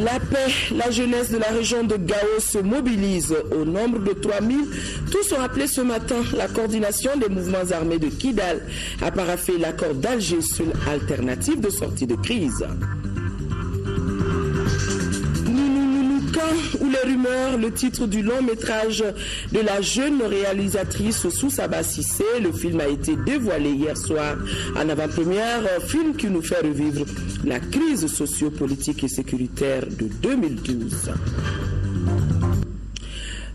La paix, la jeunesse de la région de Gao se mobilise au nombre de 3000. Tous ont appelé ce matin la coordination des mouvements armés de Kidal a paraphé l'accord d'Alger sur l'alternative de sortie de crise. Ou les rumeurs, le titre du long métrage de la jeune réalisatrice Soussaba Sissé. Le film a été dévoilé hier soir en avant-première, film qui nous fait revivre la crise socio-politique et sécuritaire de 2012.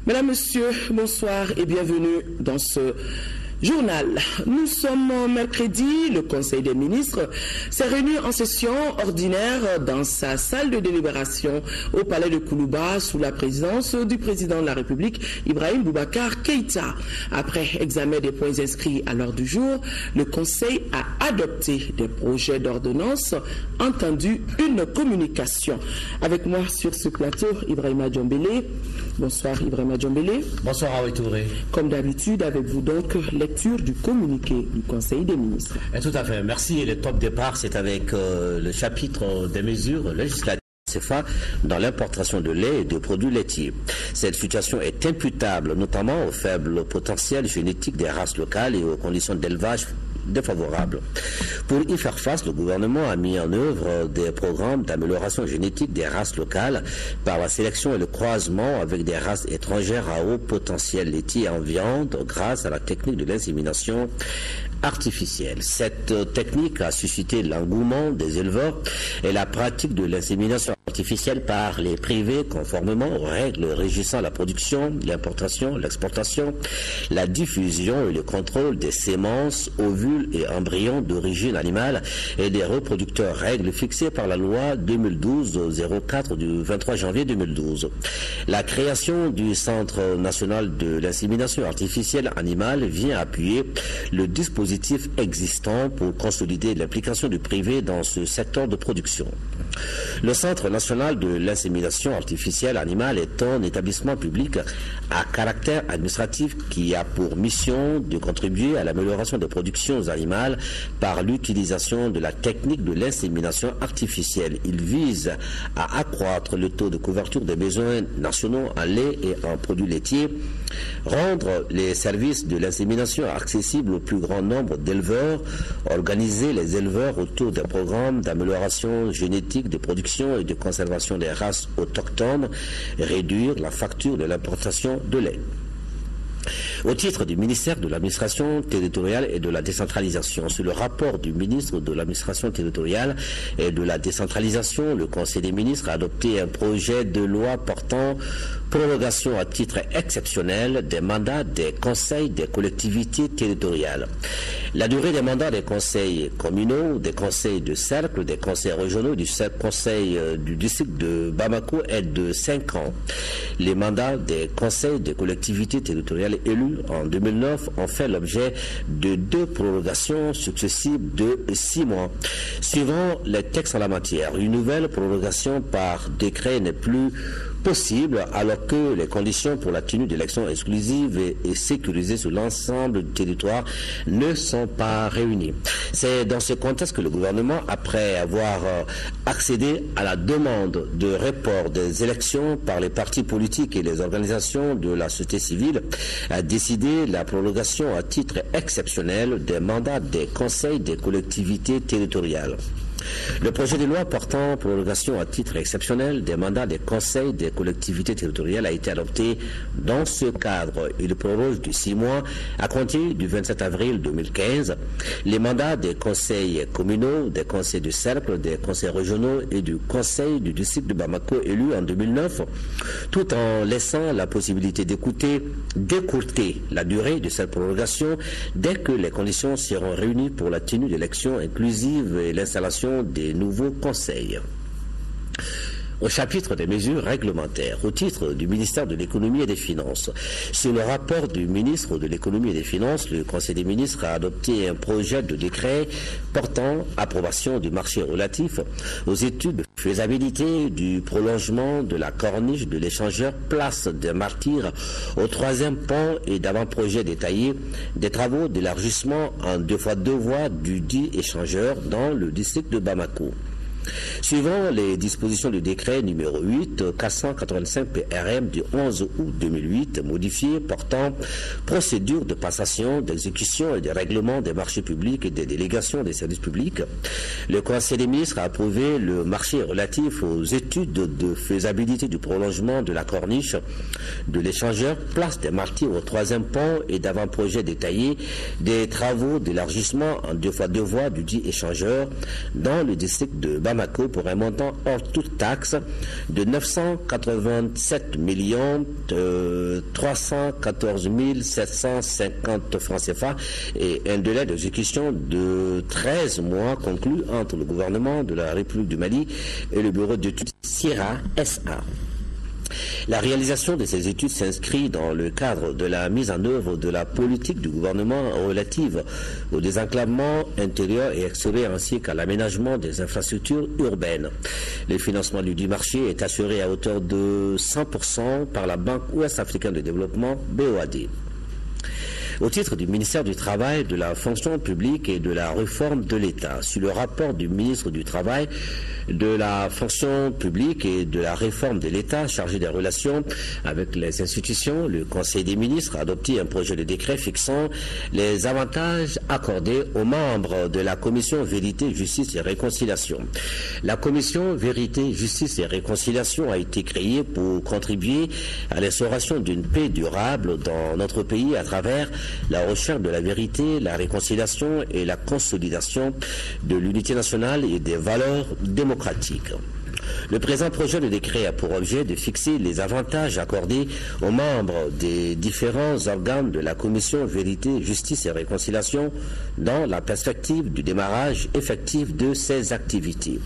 Mesdames, Messieurs, bonsoir et bienvenue dans ce journal. Nous sommes mercredi, le Conseil des ministres s'est réuni en session ordinaire dans sa salle de délibération au palais de Koulouba sous la présidence du président de la République, Ibrahim Boubacar Keïta. Après examen des points inscrits à l'ordre du jour, le Conseil a adopté des projets d'ordonnance, entendu une communication. Avec moi sur ce plateau, Ibrahima Djombélé. Bonsoir Ibrahima Djombélé. Bonsoir Aoui Touré. Comme d'habitude, avec vous donc, lecture du communiqué du Conseil des ministres. Et tout à fait, merci. Et le top départ, c'est avec le chapitre des mesures législatives CFA dans l'importation de lait et de produits laitiers. Cette situation est imputable notamment au faible potentiel génétique des races locales et aux conditions d'élevage défavorables. Pour y faire face, le gouvernement a mis en œuvre des programmes d'amélioration génétique des races locales par la sélection et le croisement avec des races étrangères à haut potentiel laitier en viande grâce à la technique de l'insémination artificielle. Cette technique a suscité l'engouement des éleveurs et la pratique de l'insémination artificielle par les privés conformément aux règles régissant la production, l'importation, l'exportation, la diffusion et le contrôle des sémences, ovules et embryons d'origine animale et des reproducteurs, règles fixées par la loi 2012-04 du 23 janvier 2012. La création du Centre national de l'insémination artificielle animale vient appuyer le dispositif existant pour consolider l'implication du privé dans ce secteur de production. Le Centre national de l'insémination artificielle animale est un établissement public à caractère administratif qui a pour mission de contribuer à l'amélioration des productions animales par l'utilisation de la technique de l'insémination artificielle. Il vise à accroître le taux de couverture des besoins nationaux en lait et en produits laitiers, rendre les services de l'insémination accessibles au plus grand nombre d'éleveurs, organiser les éleveurs autour d'un programme d'amélioration génétique de production et de conservation des races autochtones, réduire la facture de l'importation de lait. Au titre du ministère de l'administration territoriale et de la décentralisation, sur le rapport du ministre de l'administration territoriale et de la décentralisation, le Conseil des ministres a adopté un projet de loi portant prorogation à titre exceptionnel des mandats des conseils des collectivités territoriales. La durée des mandats des conseils communaux, des conseils de cercle, des conseils régionaux, du conseil du district de Bamako est de 5 ans. Les mandats des conseils des collectivités territoriales élus en 2009 ont fait l'objet de 2 prorogations successives de 6 mois. Suivant les textes en la matière, une nouvelle prorogation par décret n'est plus possible alors que les conditions pour la tenue d'élections exclusives et sécurisées sur l'ensemble du territoire ne sont pas réunies. C'est dans ce contexte que le gouvernement, après avoir accédé à la demande de report des élections par les partis politiques et les organisations de la société civile, a décidé la prorogation à titre exceptionnel des mandats des conseils des collectivités territoriales. Le projet de loi portant prorogation à titre exceptionnel des mandats des conseils des collectivités territoriales a été adopté dans ce cadre. Il proroge de 6 mois à compter du 27 avril 2015 les mandats des conseils communaux, des conseils de cercle, des conseils régionaux et du conseil du district de Bamako élus en 2009, tout en laissant la possibilité d'écourter la durée de cette prorogation dès que les conditions seront réunies pour la tenue d'élections inclusives et l'installation des nouveaux conseils. Au chapitre des mesures réglementaires, au titre du ministère de l'économie et des finances, sur le rapport du ministre de l'économie et des finances, le Conseil des ministres a adopté un projet de décret portant approbation du marché relatif aux études de faisabilité du prolongement de la corniche de l'échangeur Place des Martyrs au 3e pont et d'avant-projet détaillé des travaux d'élargissement en 2x2 voies du dit échangeur dans le district de Bamako. Suivant les dispositions du décret numéro 8 485 PRM du 11 août 2008 modifié portant procédure de passation, d'exécution et de règlement des marchés publics et des délégations des services publics, le Conseil des ministres a approuvé le marché relatif aux études de faisabilité du prolongement de la corniche de l'échangeur place des Martyrs au 3e pont et d'avant-projet détaillé des travaux d'élargissement en 2x2 voies du dit échangeur dans le district de Bamako pour un montant hors toute taxe de 987 314 750 francs CFA et un délai d'exécution de 13 mois conclu entre le gouvernement de la République du Mali et le bureau d'études SIRA SA. La réalisation de ces études s'inscrit dans le cadre de la mise en œuvre de la politique du gouvernement relative au désenclavement intérieur et extérieur ainsi qu'à l'aménagement des infrastructures urbaines. Le financement du dit marché est assuré à hauteur de 100% par la Banque ouest-africaine de développement BOAD. Au titre du ministère du Travail, de la fonction publique et de la réforme de l'État, sur le rapport du ministre du Travail, de la fonction publique et de la réforme de l'État chargé des relations avec les institutions, le Conseil des ministres a adopté un projet de décret fixant les avantages accordés aux membres de la Commission Vérité, Justice et Réconciliation. La Commission Vérité, Justice et Réconciliation a été créée pour contribuer à l'instauration d'une paix durable dans notre pays à travers la recherche de la vérité, la réconciliation et la consolidation de l'unité nationale et des valeurs démocratiques. Le présent projet de décret a pour objet de fixer les avantages accordés aux membres des différents organes de la Commission Vérité, Justice et Réconciliation dans la perspective du démarrage effectif de ces activités.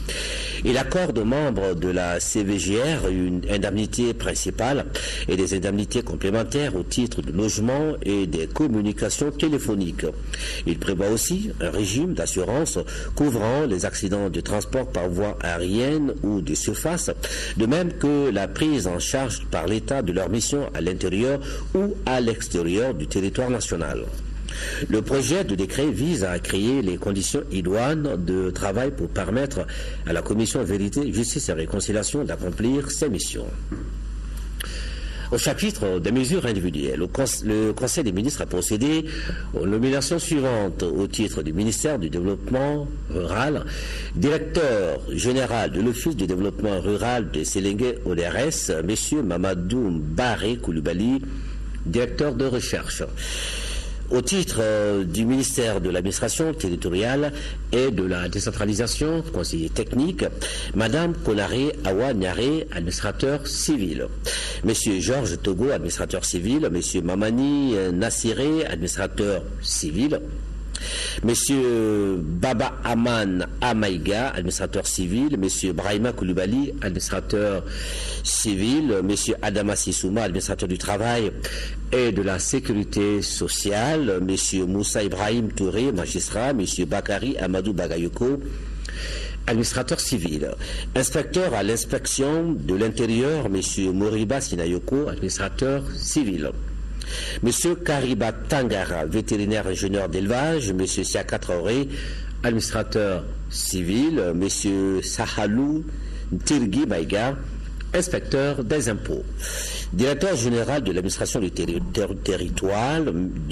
Il accorde aux membres de la CVJR une indemnité principale et des indemnités complémentaires au titre du logement et des communications téléphoniques. Il prévoit aussi un régime d'assurance couvrant les accidents de transport par voie aérienne ou de surface, de même que la prise en charge par l'État de leur mission à l'intérieur ou à l'extérieur du territoire national. Le projet de décret vise à créer les conditions idoines de travail pour permettre à la Commission Vérité, Justice et Réconciliation d'accomplir ses missions. Au chapitre des mesures individuelles, le Conseil des ministres a procédé aux nominations suivantes au titre du ministère du Développement rural, directeur général de l'Office du développement rural de Sélégué-Odérès, M. Mamadou Baré Koulibaly, directeur de recherche. Au titre du ministère de l'administration territoriale et de la décentralisation, conseiller technique, Madame Konaré Awa Nyaré, administrateur civil. Monsieur Georges Togo, administrateur civil. Monsieur Mamani Nassiré, administrateur civil. Monsieur Baba Aman Amaïga, administrateur civil, Monsieur Brahima Koulibaly, administrateur civil, Monsieur Adama Sissouma, administrateur du travail et de la sécurité sociale, Monsieur Moussa Ibrahim Touré, magistrat, Monsieur Bakari Amadou Bagayoko, administrateur civil. Inspecteur à l'inspection de l'intérieur, Monsieur Moriba Sinayoko, administrateur civil. Monsieur Kariba Tangara, vétérinaire ingénieur d'élevage, Monsieur Siaka Traoré, administrateur civil, Monsieur Sahalou Tirgui Maïga, inspecteur des impôts. Directeur général de l'administration du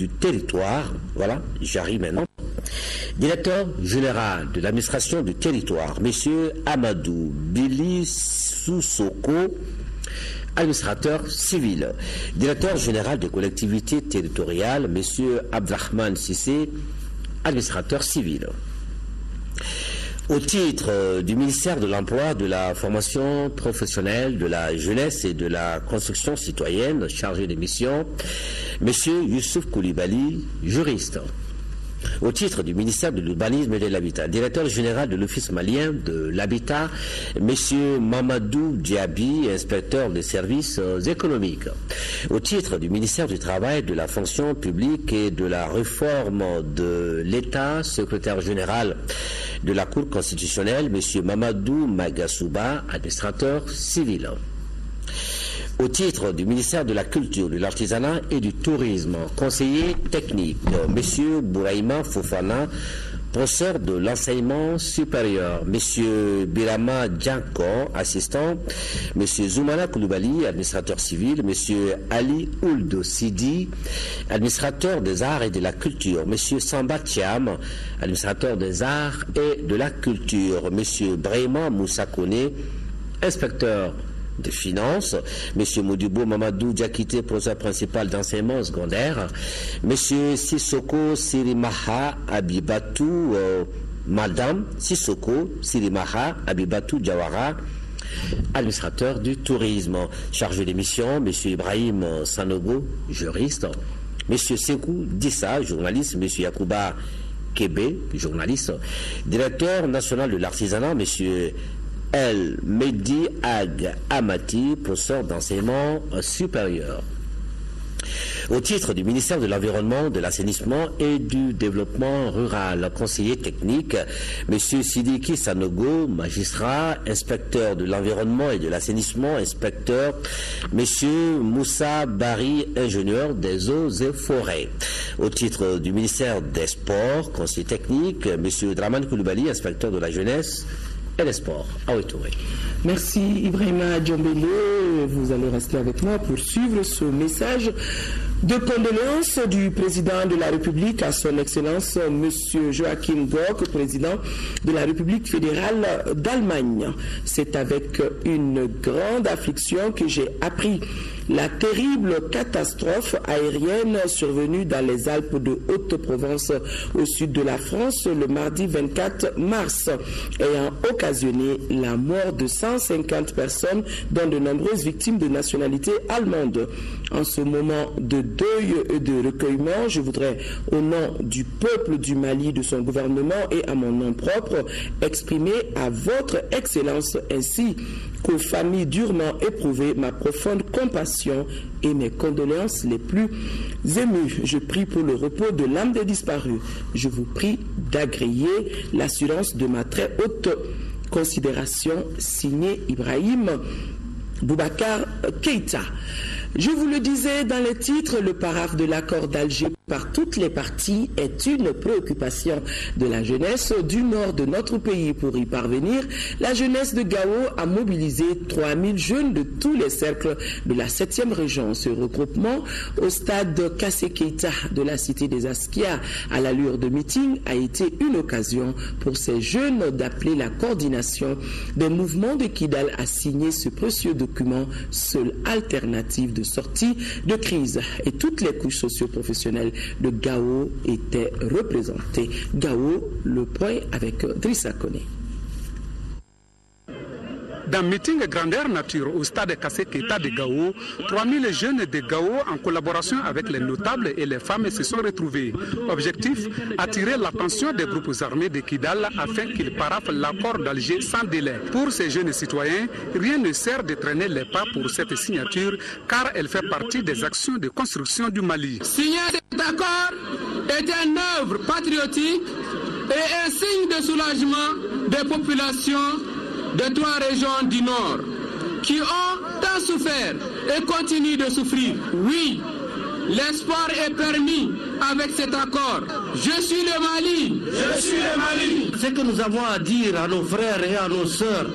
territoire, voilà, j'arrive maintenant. Directeur général de l'administration du territoire, Monsieur Amadou Bili Soussoko, administrateur civil. Directeur général des collectivités territoriales, M. Abdrahman Sissé, administrateur civil. Au titre du ministère de l'Emploi, de la formation professionnelle, de la jeunesse et de la construction citoyenne, chargé des missions, M. Youssouf Koulibaly, juriste. Au titre du ministère de l'Urbanisme et de l'Habitat, directeur général de l'Office malien de l'Habitat, M. Mamadou Diaby, inspecteur des services économiques. Au titre du ministère du Travail, de la fonction publique et de la réforme de l'État, secrétaire général de la Cour constitutionnelle, M. Mamadou Magasouba, administrateur civil. Au titre du ministère de la Culture, de l'Artisanat et du Tourisme, conseiller technique, M. Bouraïma Fofana, professeur de l'enseignement supérieur. Monsieur Birama Djanko, assistant. Monsieur Zoumana Koulibaly, administrateur civil. Monsieur Ali Ould Sidi, administrateur des arts et de la culture. Monsieur Samba Thiam, administrateur des arts et de la culture. Monsieur Brahima Moussakone, inspecteur des finances, M. Modibo Mamadou Diakité, professeur principal d'enseignement secondaire, M. Sissoko Sirimaha Abibatou, Madame Sissoko Sirimaha Abibatou Diawara, administrateur du tourisme, chargé des missions, M. Ibrahim Sanogo, juriste, M. Sekou Dissa, journaliste, M. Yakouba Kébé, journaliste, directeur national de l'artisanat, M. El Mehdi Ag Amati, professeur d'enseignement supérieur. Au titre du ministère de l'Environnement, de l'Assainissement et du Développement rural, conseiller technique, M. Sidiki Sanogo, magistrat, inspecteur de l'Environnement et de l'Assainissement, inspecteur, M. Moussa Bari, ingénieur des eaux et forêts. Au titre du ministère des Sports, conseiller technique, M. Draman Koulibaly, inspecteur de la jeunesse et les sports. Merci Ibrahima Djombele. Vous allez rester avec moi pour suivre ce message de condoléances du président de la République à son Excellence M. Joachim Gauck, président de la République fédérale d'Allemagne. C'est avec une grande affliction que j'ai appris la terrible catastrophe aérienne survenue dans les Alpes de Haute-Provence au sud de la France le mardi 24 mars, ayant occasionné la mort de 150 personnes, dont de nombreuses victimes de nationalité allemande. En ce moment de deuil et de recueillement, je voudrais, au nom du peuple du Mali, de son gouvernement et à mon nom propre, exprimer à votre Excellence ainsi qu'aux familles durement éprouvées ma profonde compassion et mes condoléances les plus émues. Je prie pour le repos de l'âme des disparus. Je vous prie d'agréer l'assurance de ma très haute considération, signé Ibrahim Boubacar Keïta. Je vous le disais dans les titres, le paraphe de l'accord d'Alger par toutes les parties est une préoccupation de la jeunesse du nord de notre pays. Pour y parvenir, la jeunesse de Gao a mobilisé 3000 jeunes de tous les cercles de la 7e région. Ce regroupement au stade Kassé Keïta de la cité des Askia à l'allure de meeting a été une occasion pour ces jeunes d'appeler la coordination des mouvements de Kidal à signer ce précieux document, seule alternative de sortie de crise. Et toutes les couches socio-professionnelles de Gao étaient représentées. Gao, le point avec Drissa Koné. Dans meeting grandeur nature au stade Kassé Keïta de Gao, 3000 jeunes de Gao en collaboration avec les notables et les femmes se sont retrouvés. Objectif, attirer l'attention des groupes armés de Kidal afin qu'ils paraphent l'accord d'Alger sans délai. Pour ces jeunes citoyens, rien ne sert de traîner les pas pour cette signature car elle fait partie des actions de construction du Mali. Signer cet accord est une œuvre patriotique et un signe de soulagement des populations de 3 régions du Nord qui ont tant souffert et continuent de souffrir. Oui, l'espoir est permis avec cet accord. Je suis le Mali. Je suis le Mali. Ce que nous avons à dire à nos frères et à nos sœurs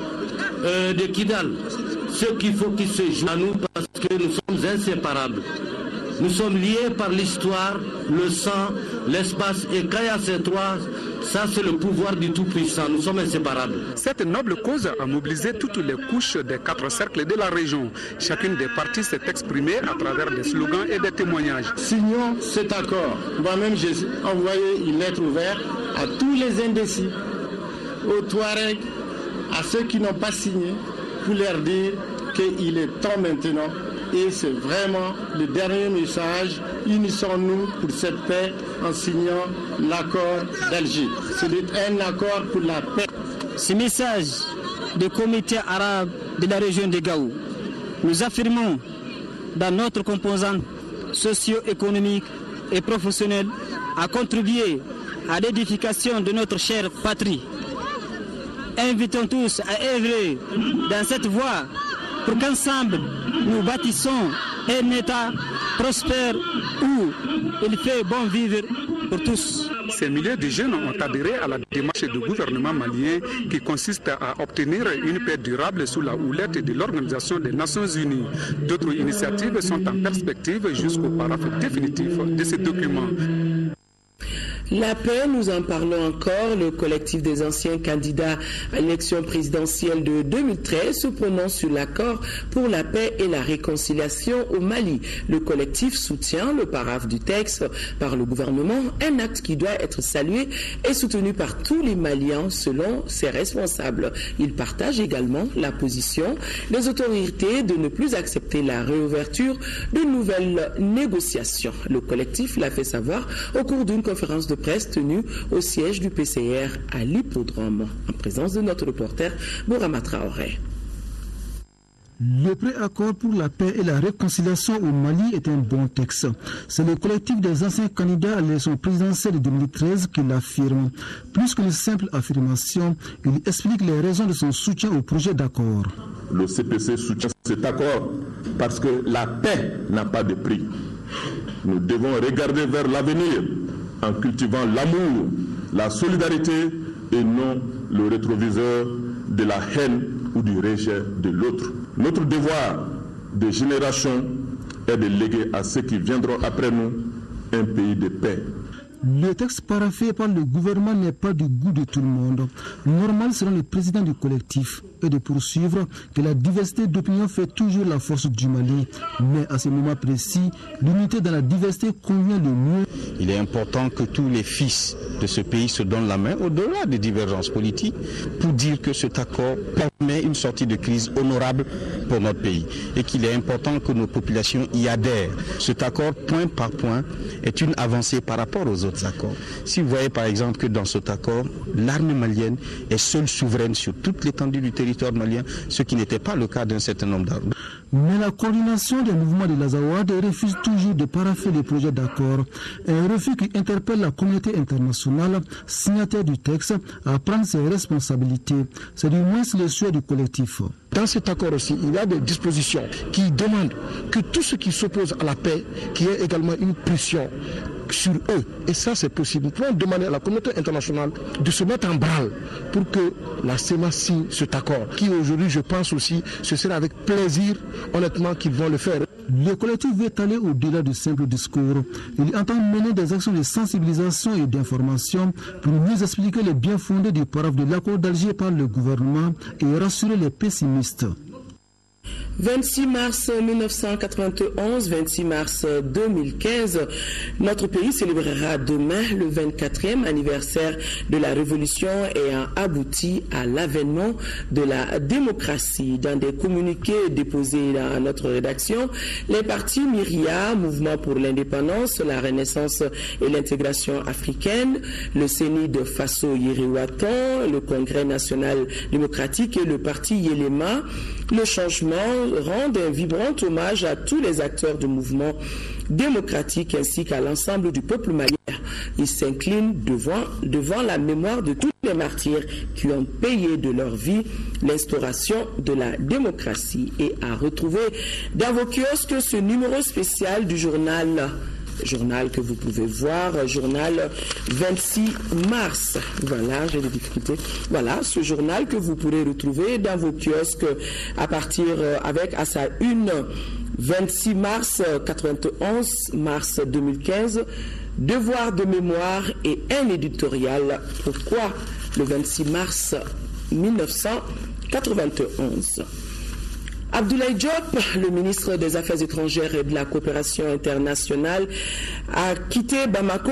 de Kidal, ce qu'il faut qu'ils se jouent à nous parce que nous sommes inséparables. Nous sommes liés par l'histoire, le sang, l'espace et quand il y a ces trois, ça c'est le pouvoir du Tout-Puissant. Nous sommes inséparables. Cette noble cause a mobilisé toutes les couches des 4 cercles de la région. Chacune des parties s'est exprimée à travers des slogans et des témoignages. Signons cet accord. Moi-même, j'ai envoyé une lettre ouverte à tous les indécis, aux Touaregs, à ceux qui n'ont pas signé, pour leur dire qu'il est temps maintenant. Et c'est vraiment le dernier message. Unissons-nous pour cette paix en signant l'accord d'Alger. C'est un accord pour la paix. Ce message du comité arabe de la région de Gao, nous affirmons dans notre composante socio-économique et professionnelle à contribuer à l'édification de notre chère patrie. Invitons tous à œuvrer dans cette voie pour qu'ensemble nous bâtissons un État prospère où il fait bon vivre pour tous. Ces milliers de jeunes ont adhéré à la démarche du gouvernement malien qui consiste à obtenir une paix durable sous la houlette de l'Organisation des Nations Unies. D'autres initiatives sont en perspective jusqu'au paragraphe définitif de ce document. La paix, nous en parlons encore. Le collectif des anciens candidats à l'élection présidentielle de 2013 se prononce sur l'accord pour la paix et la réconciliation au Mali. Le collectif soutient le paragraphe du texte par le gouvernement, un acte qui doit être salué et soutenu par tous les Maliens selon ses responsables. Il partage également la position des autorités de ne plus accepter la réouverture de nouvelles négociations. Le collectif l'a fait savoir au cours d'une conférence de presse tenue au siège du PCR à l'hippodrome, en présence de notre reporter Bourama Traoré. Le préaccord pour la paix et la réconciliation au Mali est un bon texte. C'est le collectif des anciens candidats à l'élection présidentielle de 2013 qui l'affirme. Plus qu'une simple affirmation, il explique les raisons de son soutien au projet d'accord. Le CPC soutient cet accord parce que la paix n'a pas de prix. Nous devons regarder vers l'avenir en cultivant l'amour, la solidarité et non le rétroviseur de la haine ou du rejet de l'autre. Notre devoir de génération est de léguer à ceux qui viendront après nous un pays de paix. Le texte paraphé par le gouvernement n'est pas du goût de tout le monde. Normal selon le président du collectif est de poursuivre que la diversité d'opinion fait toujours la force du Mali. Mais à ce moment précis, l'unité dans la diversité convient le mieux. Il est important que tous les fils de ce pays se donnent la main au-delà des divergences politiques pour dire que cet accord permet une sortie de crise honorable pour notre pays et qu'il est important que nos populations y adhèrent. Cet accord, point par point, est une avancée par rapport aux autres accords. Si vous voyez par exemple que dans cet accord, l'armée malienne est seule souveraine sur toute l'étendue du territoire malien, ce qui n'était pas le cas d'un certain nombre d'armes. Mais la coordination des mouvements de l'Azawad refuse toujours de parapher les projets d'accord. Un refus qui interpelle la communauté internationale, signataire du texte, à prendre ses responsabilités. C'est du moins le souhait du collectif. Dans cet accord aussi, il y a des dispositions qui demandent que tous ceux qui s'opposent à la paix, qu'il y ait également une pression sur eux. Et ça, c'est possible. Nous pouvons demander à la communauté internationale de se mettre en branle pour que la CEMA signe cet accord, qui aujourd'hui, je pense aussi, ce sera avec plaisir, honnêtement, qu'ils vont le faire. Le collectif veut aller au-delà du simple discours. Il entend mener des actions de sensibilisation et d'information pour mieux expliquer les biens fondés du paragraphe de l'accord d'Alger par le gouvernement et rassurer les pessimistes. 26 mars 1991, 26 mars 2015, notre pays célébrera demain le 24e anniversaire de la révolution ayant abouti à l'avènement de la démocratie. Dans des communiqués déposés dans notre rédaction, les partis Myria, Mouvement pour l'indépendance, la renaissance et l'intégration africaine, le CENI de Faso Yeriwatan, le Congrès national démocratique et le parti Yelema, le changement rendent un vibrant hommage à tous les acteurs du mouvement démocratique ainsi qu'à l'ensemble du peuple malien. Ils s'inclinent devant la mémoire de tous les martyrs qui ont payé de leur vie l'instauration de la démocratie. Et à retrouver dans vos kiosques ce numéro spécial du journal que vous pouvez voir, journal 26 mars. Voilà, j'ai des difficultés. Voilà, ce journal que vous pourrez retrouver dans vos kiosques à partir avec à sa une 26 mars 91, mars 2015, devoir de mémoire et un éditorial. Pourquoi le 26 mars 1991? Abdoulaye Diop, le ministre des Affaires étrangères et de la coopération internationale, va quitter Bamako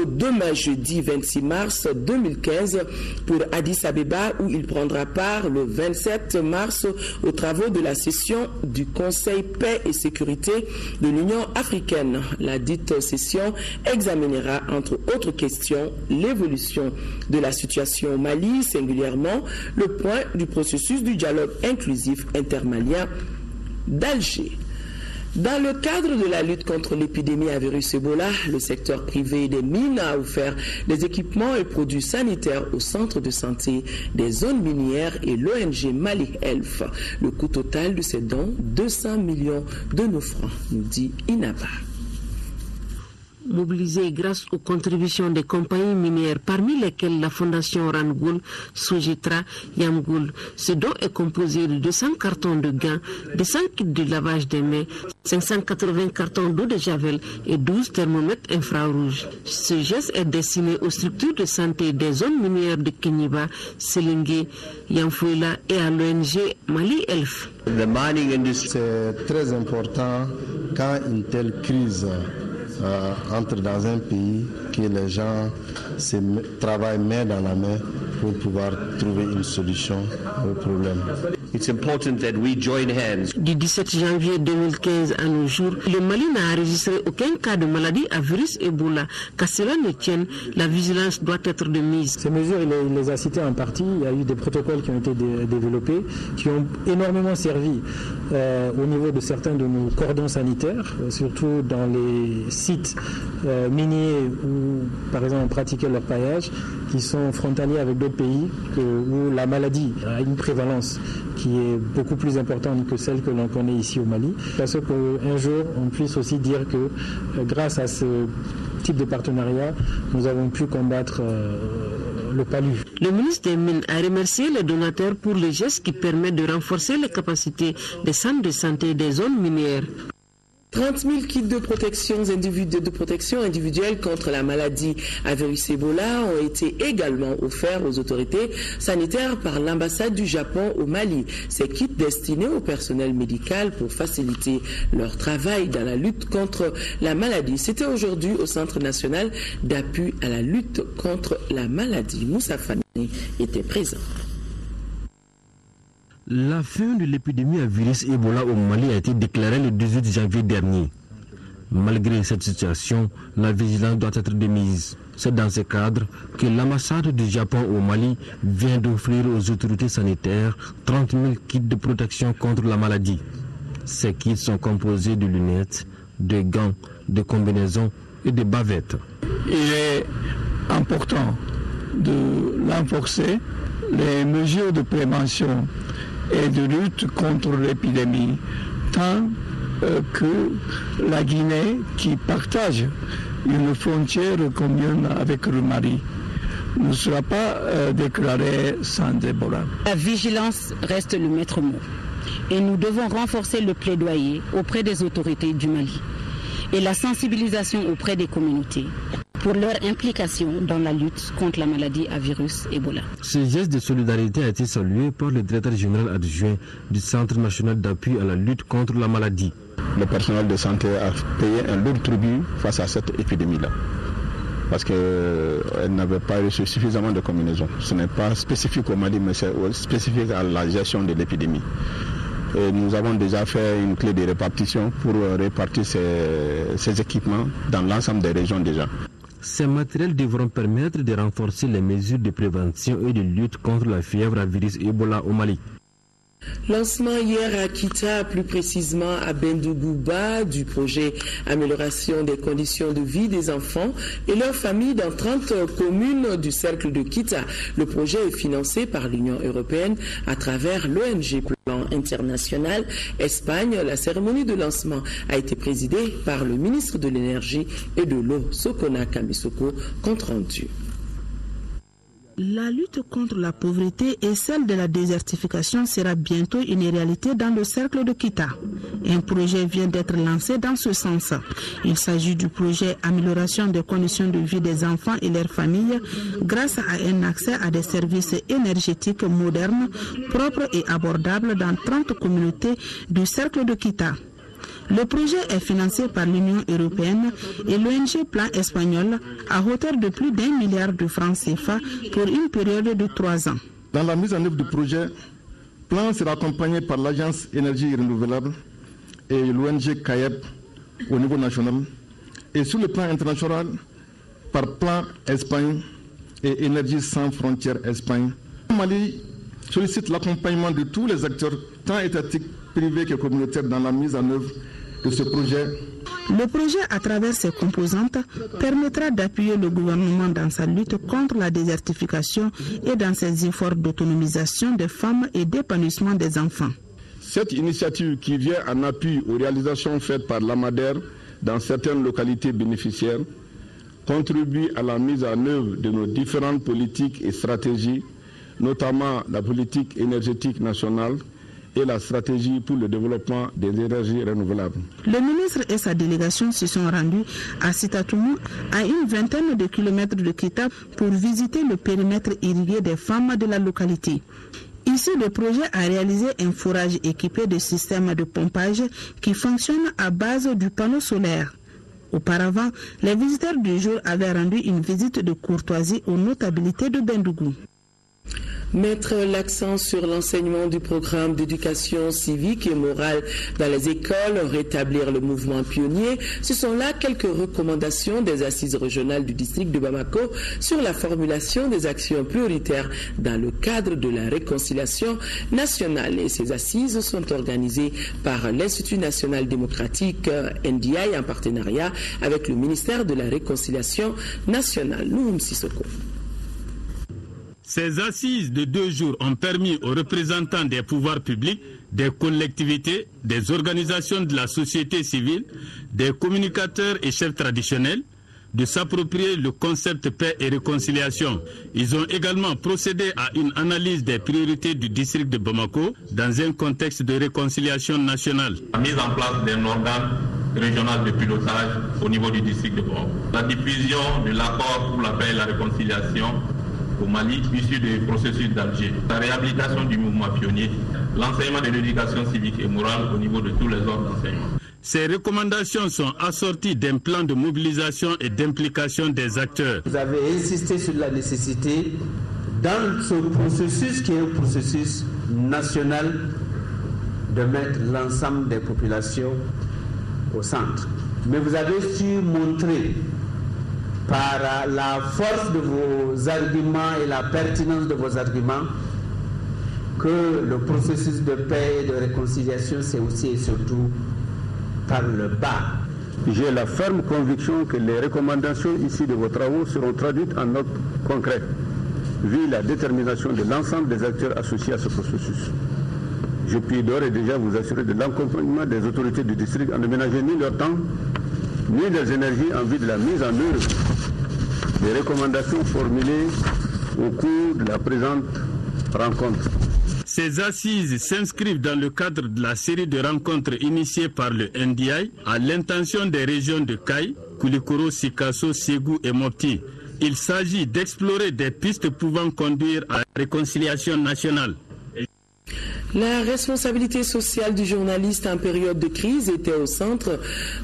demain jeudi 26 mars 2015 pour Addis Abeba où il prendra part le 27 mars aux travaux de la session du Conseil paix et sécurité de l'Union africaine. La dite session examinera entre autres questions l'évolution de la situation au Mali, singulièrement le point du processus du dialogue inclusif intermalien d'Alger. Dans le cadre de la lutte contre l'épidémie à virus Ebola, le secteur privé des mines a offert des équipements et produits sanitaires au centre de santé des zones minières et l'ONG Mali Health. Le coût total de ces dons, 200 millions de nos francs, nous dit Inaba. mobilisés grâce aux contributions des compagnies minières, parmi lesquelles la fondation Rangoul, Sogitra, Yamgoul. Ce don est composé de 200 cartons de gants, 200 kits de lavage des mains, 580 cartons d'eau de javel et 12 thermomètres infrarouges. Ce geste est destiné aux structures de santé des zones minières de Kéniba, Sélingué, Yamfouila et à l'ONG Mali Elf. C'est très important quand une telle crise entre dans un pays que les gens travaillent main dans la main pour pouvoir trouver une solution au problème. Du 17 janvier 2015 à nos jours, le Mali n'a enregistré aucun cas de maladie à virus Ebola. Qu'à cela ne tienne, la vigilance doit être de mise. Ces mesures, il les a citées en partie. Il y a eu des protocoles qui ont été développés, qui ont énormément servi au niveau de certains de nos cordons sanitaires, surtout dans les sites miniers où, par exemple, on pratiquait leur paillage, qui sont frontaliers avec d'autres pays où la maladie a une prévalence qui est beaucoup plus importante que celle que l'on connaît ici au Mali. Parce qu'un jour, on puisse aussi dire que grâce à ce type de partenariat, nous avons pu combattre le palu. Le ministre des Mines a remercié les donateurs pour le geste qui permet de renforcer les capacités des centres de santé des zones minières. 30 000 kits de protection individuelle contre la maladie à virus Ebola ont été également offerts aux autorités sanitaires par l'ambassade du Japon au Mali. Ces kits destinés au personnel médical pour faciliter leur travail dans la lutte contre la maladie. C'était aujourd'hui au Centre national d'appui à la lutte contre la maladie. Moussa Fani était présent. La fin de l'épidémie à virus Ebola au Mali a été déclarée le 18 janvier dernier. Malgré cette situation, la vigilance doit être de mise. C'est dans ce cadre que l'ambassade du Japon au Mali vient d'offrir aux autorités sanitaires 30 000 kits de protection contre la maladie. Ces kits sont composés de lunettes, de gants, de combinaisons et de bavettes. Il est important de renforcer les mesures de prévention et de lutte contre l'épidémie, tant que la Guinée, qui partage une frontière commune avec le Mali, ne sera pas déclarée sans Ebola. La vigilance reste le maître mot et nous devons renforcer le plaidoyer auprès des autorités du Mali et la sensibilisation auprès des communautés pour leur implication dans la lutte contre la maladie à virus Ebola. Ce geste de solidarité a été salué par le directeur général adjoint du Centre national d'appui à la lutte contre la maladie. Le personnel de santé a payé un lourd tribut face à cette épidémie-là, parce qu'elle n'avait pas reçu suffisamment de combinaisons. Ce n'est pas spécifique au Mali, mais c'est spécifique à la gestion de l'épidémie. Et nous avons déjà fait une clé de répartition pour répartir ces équipements dans l'ensemble des régions déjà. Ces matériels devront permettre de renforcer les mesures de prévention et de lutte contre la fièvre à virus Ebola au Mali. Lancement hier à Kita, plus précisément à Bendougouba, du projet Amélioration des conditions de vie des enfants et leurs familles dans 30 communes du cercle de Kita. Le projet est financé par l'Union européenne à travers l'ONG Plan International Espagne. La cérémonie de lancement a été présidée par le ministre de l'Énergie et de l'Eau, Sokona Kamisoko, compte rendu. La lutte contre la pauvreté et celle de la désertification sera bientôt une réalité dans le cercle de Kita. Un projet vient d'être lancé dans ce sens. Il s'agit du projet Amélioration des conditions de vie des enfants et leurs familles grâce à un accès à des services énergétiques modernes, propres et abordables dans 30 communautés du cercle de Kita. Le projet est financé par l'Union européenne et l'ONG Plan Espagnol à hauteur de plus d'1 milliard de francs CFA pour une période de 3 ans. Dans la mise en œuvre du projet, Plan sera accompagné par l'Agence Énergie Renouvelable et l'ONG CAEP au niveau national et sur le plan international par Plan Espagne et Énergie sans frontières Espagne. Le Mali sollicite l'accompagnement de tous les acteurs, tant étatiques, privés que communautaires, dans la mise en œuvre de ce projet. Le projet, à travers ses composantes, permettra d'appuyer le gouvernement dans sa lutte contre la désertification et dans ses efforts d'autonomisation des femmes et d'épanouissement des enfants. Cette initiative qui vient en appui aux réalisations faites par l'AMADER dans certaines localités bénéficiaires contribuent à la mise en œuvre de nos différentes politiques et stratégies, notamment la politique énergétique nationale et la stratégie pour le développement des énergies renouvelables. Le ministre et sa délégation se sont rendus à Sitatoumou, à une vingtaine de kilomètres de Kita, pour visiter le périmètre irrigué des femmes de la localité. Ici, le projet a réalisé un forage équipé de systèmes de pompage qui fonctionne à base du panneau solaire. Auparavant, les visiteurs du jour avaient rendu une visite de courtoisie aux notabilités de Bendougou. Mettre l'accent sur l'enseignement du programme d'éducation civique et morale dans les écoles, rétablir le mouvement pionnier, ce sont là quelques recommandations des assises régionales du district de Bamako sur la formulation des actions prioritaires dans le cadre de la réconciliation nationale. Et ces assises sont organisées par l'Institut national démocratique NDI en partenariat avec le ministère de la réconciliation nationale. Nouhoum Sissoko. Ces assises de 2 jours ont permis aux représentants des pouvoirs publics, des collectivités, des organisations de la société civile, des communicateurs et chefs traditionnels de s'approprier le concept paix et réconciliation. Ils ont également procédé à une analyse des priorités du district de Bamako dans un contexte de réconciliation nationale. La mise en place d'un organe régional de pilotage au niveau du district de Bamako. La diffusion de l'accord pour la paix et la réconciliation au Mali, issu du processus d'Alger, la réhabilitation du mouvement pionnier, l'enseignement de l'éducation civique et morale au niveau de tous les ordres d'enseignement. Ces recommandations sont assorties d'un plan de mobilisation et d'implication des acteurs. Vous avez insisté sur la nécessité, dans ce processus qui est un processus national, de mettre l'ensemble des populations au centre. Mais vous avez su montrer par la force de vos arguments et la pertinence de vos arguments que le processus de paix et de réconciliation, c'est aussi et surtout par le bas. J'ai la ferme conviction que les recommandations issues de vos travaux seront traduites en actes concrets, vu la détermination de l'ensemble des acteurs associés à ce processus. Je puis d'ores et déjà vous assurer de l'accompagnement des autorités du district en ne ménageant ni leur temps, ni leurs énergies en vue de la mise en œuvre des recommandations formulées au cours de la présente rencontre. Ces assises s'inscrivent dans le cadre de la série de rencontres initiées par le NDI à l'intention des régions de Kaï, Koulikoro, Sikasso, Ségou et Mopti. Il s'agit d'explorer des pistes pouvant conduire à la réconciliation nationale. La responsabilité sociale du journaliste en période de crise était au centre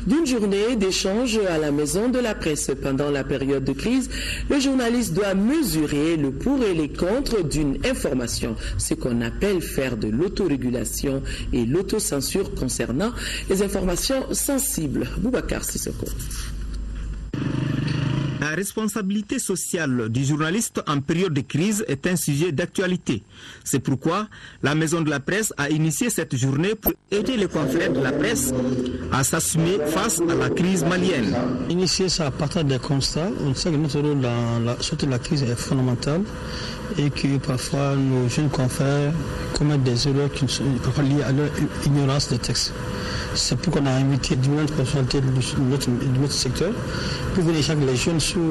d'une journée d'échange à la Maison de la Presse. Pendant la période de crise, le journaliste doit mesurer le pour et les contre d'une information, ce qu'on appelle faire de l'autorégulation et l'autocensure concernant les informations sensibles. Boubacar Sissoko. La responsabilité sociale du journaliste en période de crise est un sujet d'actualité. C'est pourquoi la Maison de la Presse a initié cette journée pour aider les confrères de la presse à s'assumer face à la crise malienne. Initier ça à partir des constats, on sait que notre rôle dans la crise est fondamental et que parfois nos jeunes confrères commettent des erreurs qui sont parfois liées à leur ignorance des textes. C'est pourquoi on a invité différentes personnalités de notre secteur pour venir échanger les jeunes sur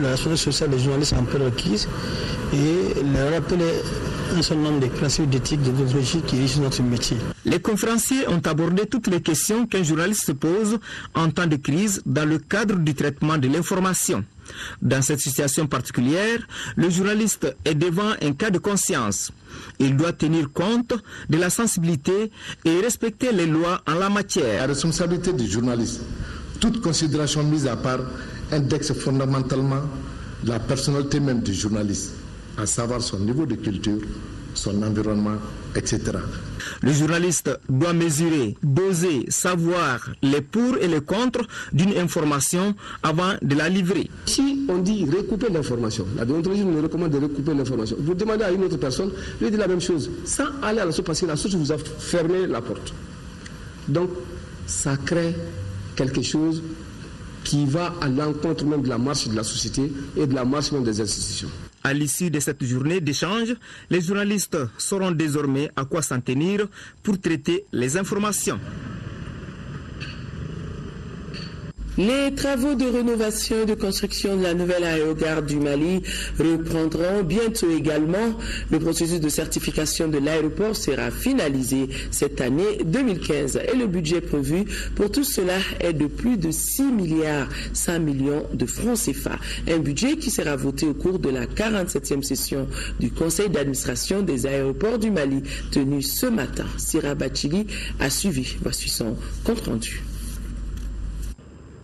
la responsabilité sociale des journalistes en période de crise et leur rappeler un certain nombre de principes d'éthique, de déontologie qui régissent notre métier. Les conférenciers ont abordé toutes les questions qu'un journaliste se pose en temps de crise dans le cadre du traitement de l'information. Dans cette situation particulière, le journaliste est devant un cas de conscience. Il doit tenir compte de la sensibilité et respecter les lois en la matière. La responsabilité du journaliste, toute considération mise à part, indexe fondamentalement la personnalité même du journaliste, à savoir son niveau de culture, son environnement, etc. Le journaliste doit mesurer, doser, savoir les pour et les contre d'une information avant de la livrer. Si on dit recouper l'information, la déontologie nous recommande de recouper l'information. Vous demandez à une autre personne, lui dit la même chose, sans aller à la source parce que la source vous a fermé la porte. Donc, ça crée quelque chose qui va à l'encontre même de la marche de la société et de la marche même des institutions. À l'issue de cette journée d'échange, les journalistes sauront désormais à quoi s'en tenir pour traiter les informations. Les travaux de rénovation et de construction de la nouvelle aérogare du Mali reprendront bientôt également. Le processus de certification de l'aéroport sera finalisé cette année 2015 et le budget prévu pour tout cela est de plus de 6,5 milliards de francs CFA. Un budget qui sera voté au cours de la 47e session du Conseil d'administration des aéroports du Mali tenue ce matin. Sira Bachili a suivi. Voici son compte rendu.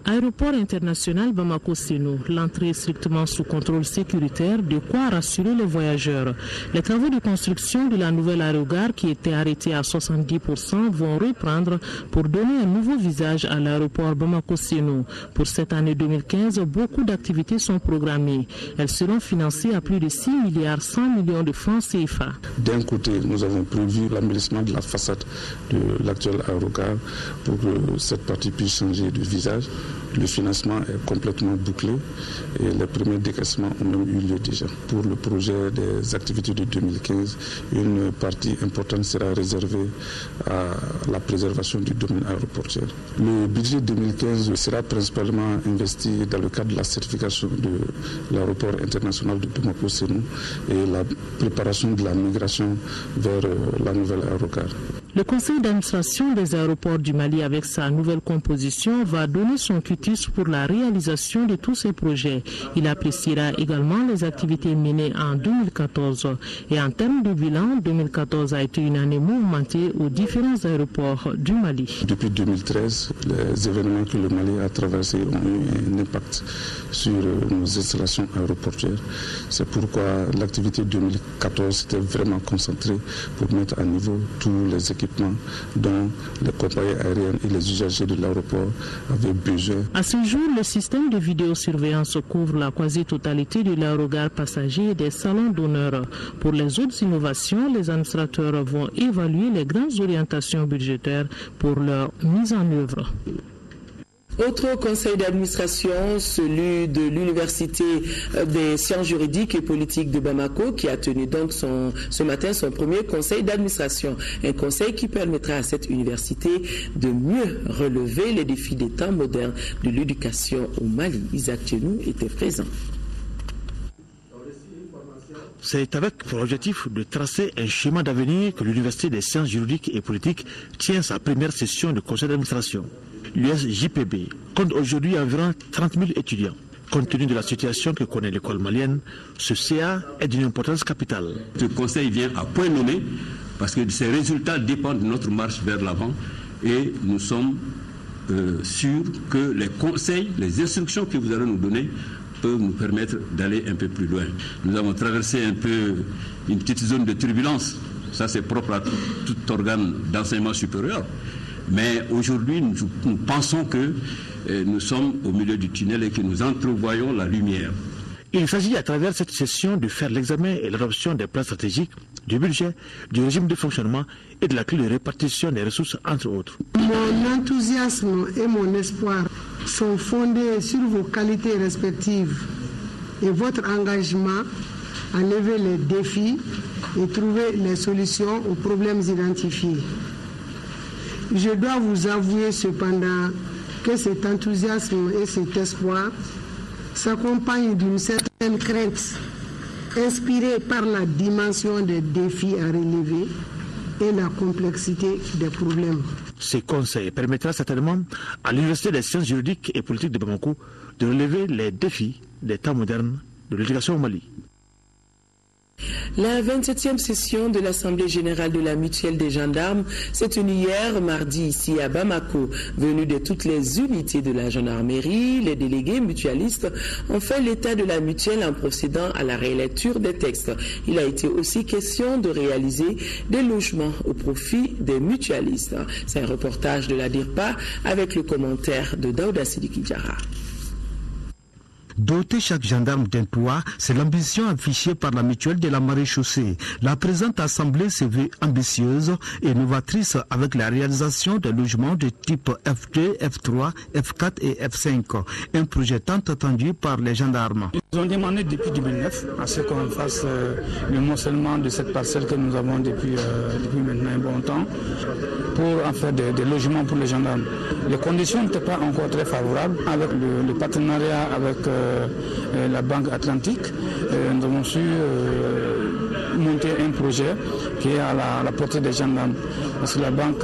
Aéroport international Bamako-Seno, l'entrée est strictement sous contrôle sécuritaire, de quoi rassurer les voyageurs. Les travaux de construction de la nouvelle aérogare qui étaient arrêtés à 70% vont reprendre pour donner un nouveau visage à l'aéroport Bamako-Seno. Pour cette année 2015, beaucoup d'activités sont programmées. Elles seront financées à plus de 6,1 milliards de francs CFA. D'un côté, nous avons prévu l'aménagement de la façade de l'actuelle aérogare pour que cette partie puisse changer de visage. Le financement est complètement bouclé et les premiers décaissements ont même eu lieu déjà. Pour le projet des activités de 2015, une partie importante sera réservée à la préservation du domaine aéroportuaire. Le budget 2015 sera principalement investi dans le cadre de la certification de l'aéroport international de Bamako-Seno et la préparation de la migration vers la nouvelle aérogare. Le conseil d'administration des aéroports du Mali, avec sa nouvelle composition, va donner son quitus pour la réalisation de tous ces projets. Il appréciera également les activités menées en 2014. Et en termes de bilan, 2014 a été une année mouvementée aux différents aéroports du Mali. Depuis 2013, les événements que le Mali a traversés ont eu un impact sur nos installations aéroportuaires. C'est pourquoi l'activité 2014 s'était vraiment concentrée pour mettre à niveau tous les équipements dont les compagnies aériennes et les usagers de l'aéroport avaient besoin. À ce jour, le système de vidéosurveillance couvre la quasi-totalité de l'aérogare passager et des salons d'honneur. Pour les autres innovations, les administrateurs vont évaluer les grandes orientations budgétaires pour leur mise en œuvre. Autre conseil d'administration, celui de l'Université des sciences juridiques et politiques de Bamako, qui a tenu donc ce matin son premier conseil d'administration. Un conseil qui permettra à cette université de mieux relever les défis des temps modernes de l'éducation au Mali. Isaac Tchenou était présent. C'est avec pour objectif de tracer un schéma d'avenir que l'Université des sciences juridiques et politiques tient sa première session de conseil d'administration. L'USJPB compte aujourd'hui environ 30 000 étudiants. Compte tenu de la situation que connaît l'école malienne, ce CA est d'une importance capitale. Ce conseil vient à point nommé parce que ces résultats dépendent de notre marche vers l'avant et nous sommes sûrs que les conseils, les instructions que vous allez nous donner peuvent nous permettre d'aller un peu plus loin. Nous avons traversé un peu une petite zone de turbulence. Ça, c'est propre à tout organe d'enseignement supérieur. Mais aujourd'hui, nous pensons que nous sommes au milieu du tunnel et que nous entrevoyons la lumière. Il s'agit à travers cette session de faire l'examen et l'adoption des plans stratégiques, du budget, du régime de fonctionnement et de la clé de répartition des ressources, entre autres. Mon enthousiasme et mon espoir sont fondés sur vos qualités respectives et votre engagement à lever les défis et trouver les solutions aux problèmes identifiés. Je dois vous avouer cependant que cet enthousiasme et cet espoir s'accompagnent d'une certaine crainte, inspirée par la dimension des défis à relever et la complexité des problèmes. Ce conseil permettra certainement à l'Université des sciences juridiques et politiques de Bamako de relever les défis des temps modernes de l'éducation au Mali. La 27e session de l'Assemblée générale de la Mutuelle des gendarmes s'est tenue hier, mardi, ici à Bamako. Venus de toutes les unités de la gendarmerie, les délégués mutualistes ont fait l'état de la mutuelle en procédant à la relecture des textes. Il a été aussi question de réaliser des logements au profit des mutualistes. C'est un reportage de la DIRPA avec le commentaire de Daouda Sidiki Diarra. Doter chaque gendarme d'un toit, c'est l'ambition affichée par la mutuelle de la maréchaussée. La présente assemblée se veut ambitieuse et novatrice avec la réalisation de logements de type F2, F3, F4 et F5. Un projet tant attendu par les gendarmes. Nous avons demandé depuis 2009 à ce qu'on fasse le morcellement de cette parcelle que nous avons depuis maintenant un bon temps pour en faire des logements pour les gendarmes. Les conditions n'étaient pas encore très favorables. Avec le partenariat avec la Banque Atlantique, nous avons su monter un projet qui est à la portée des gendarmes. Parce que la banque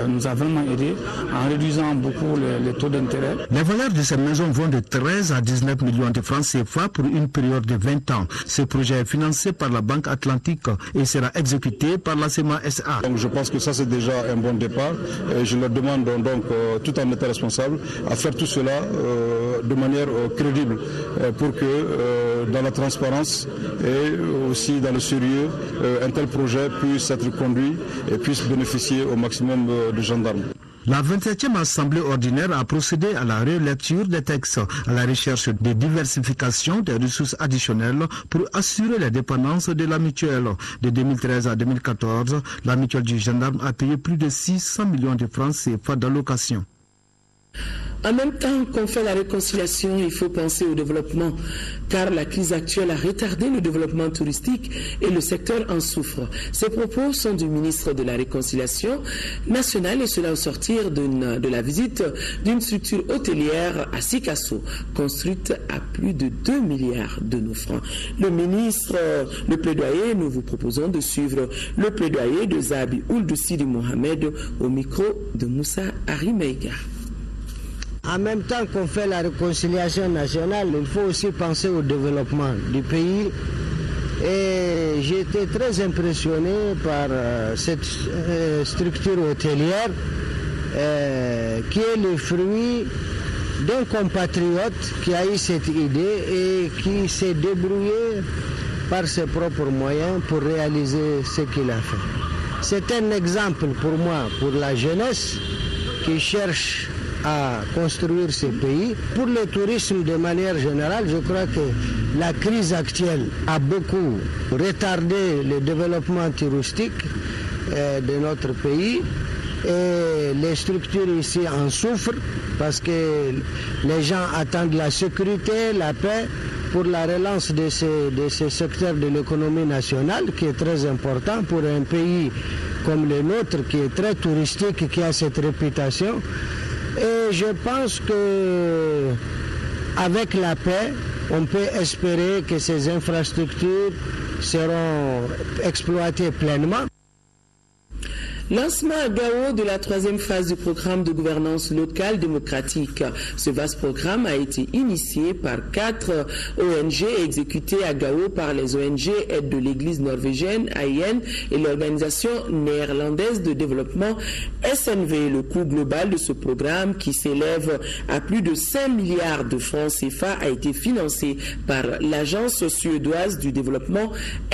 nous a vraiment aidé en réduisant beaucoup les taux d'intérêt. Les valeurs de ces maisons vont de 13 à 19 millions de francs CFA pour une période de 20 ans. Ce projet est financé par la Banque Atlantique et sera exécuté par la CEMA SA. Donc je pense que ça c'est déjà un bon départ. Et je leur demande donc, tout en étant responsable, à faire tout cela de manière crédible pour que dans la transparence et aussi dans le sérieux, un tel projet puisse être conduit et puisse bénéficier au maximum de gendarmes. La 27e Assemblée ordinaire a procédé à la relecture des textes, à la recherche de diversification des ressources additionnelles pour assurer la dépendance de la mutuelle. De 2013 à 2014, la mutuelle du gendarme a payé plus de 600 millions de francs CFA d'allocation. En même temps qu'on fait la réconciliation, il faut penser au développement, car la crise actuelle a retardé le développement touristique et le secteur en souffre. Ces propos sont du ministre de la Réconciliation nationale et cela au sortir de la visite d'une structure hôtelière à Sikasso, construite à plus de 2 milliards de nos francs. Le plaidoyer, nous vous proposons de suivre le plaidoyer de Zabi Ould Sidi Mohamed au micro de Moussa Arimeiga. En même temps qu'on fait la réconciliation nationale, il faut aussi penser au développement du pays. Et j'ai été très impressionné par cette structure hôtelière qui est le fruit d'un compatriote qui a eu cette idée et qui s'est débrouillé par ses propres moyens pour réaliser ce qu'il a fait. C'est un exemple pour moi, pour la jeunesse qui cherche à construire ce pays. Pour le tourisme de manière générale, je crois que la crise actuelle a beaucoup retardé le développement touristique de notre pays et les structures ici en souffrent parce que les gens attendent la sécurité, la paix pour la relance de ce secteur de l'économie nationale qui est très important pour un pays comme le nôtre qui est très touristique, qui a cette réputation. Et je pense que avec la paix, on peut espérer que ces infrastructures seront exploitées pleinement. Lancement à Gao de la 3e phase du programme de gouvernance locale démocratique. Ce vaste programme a été initié par 4 ONG et exécuté à Gao par les ONG Aide de l'Église norvégienne, AIN, et l'Organisation néerlandaise de développement SNV. Le coût global de ce programme, qui s'élève à plus de 5 milliards de francs CFA, a été financé par l'Agence suédoise du développement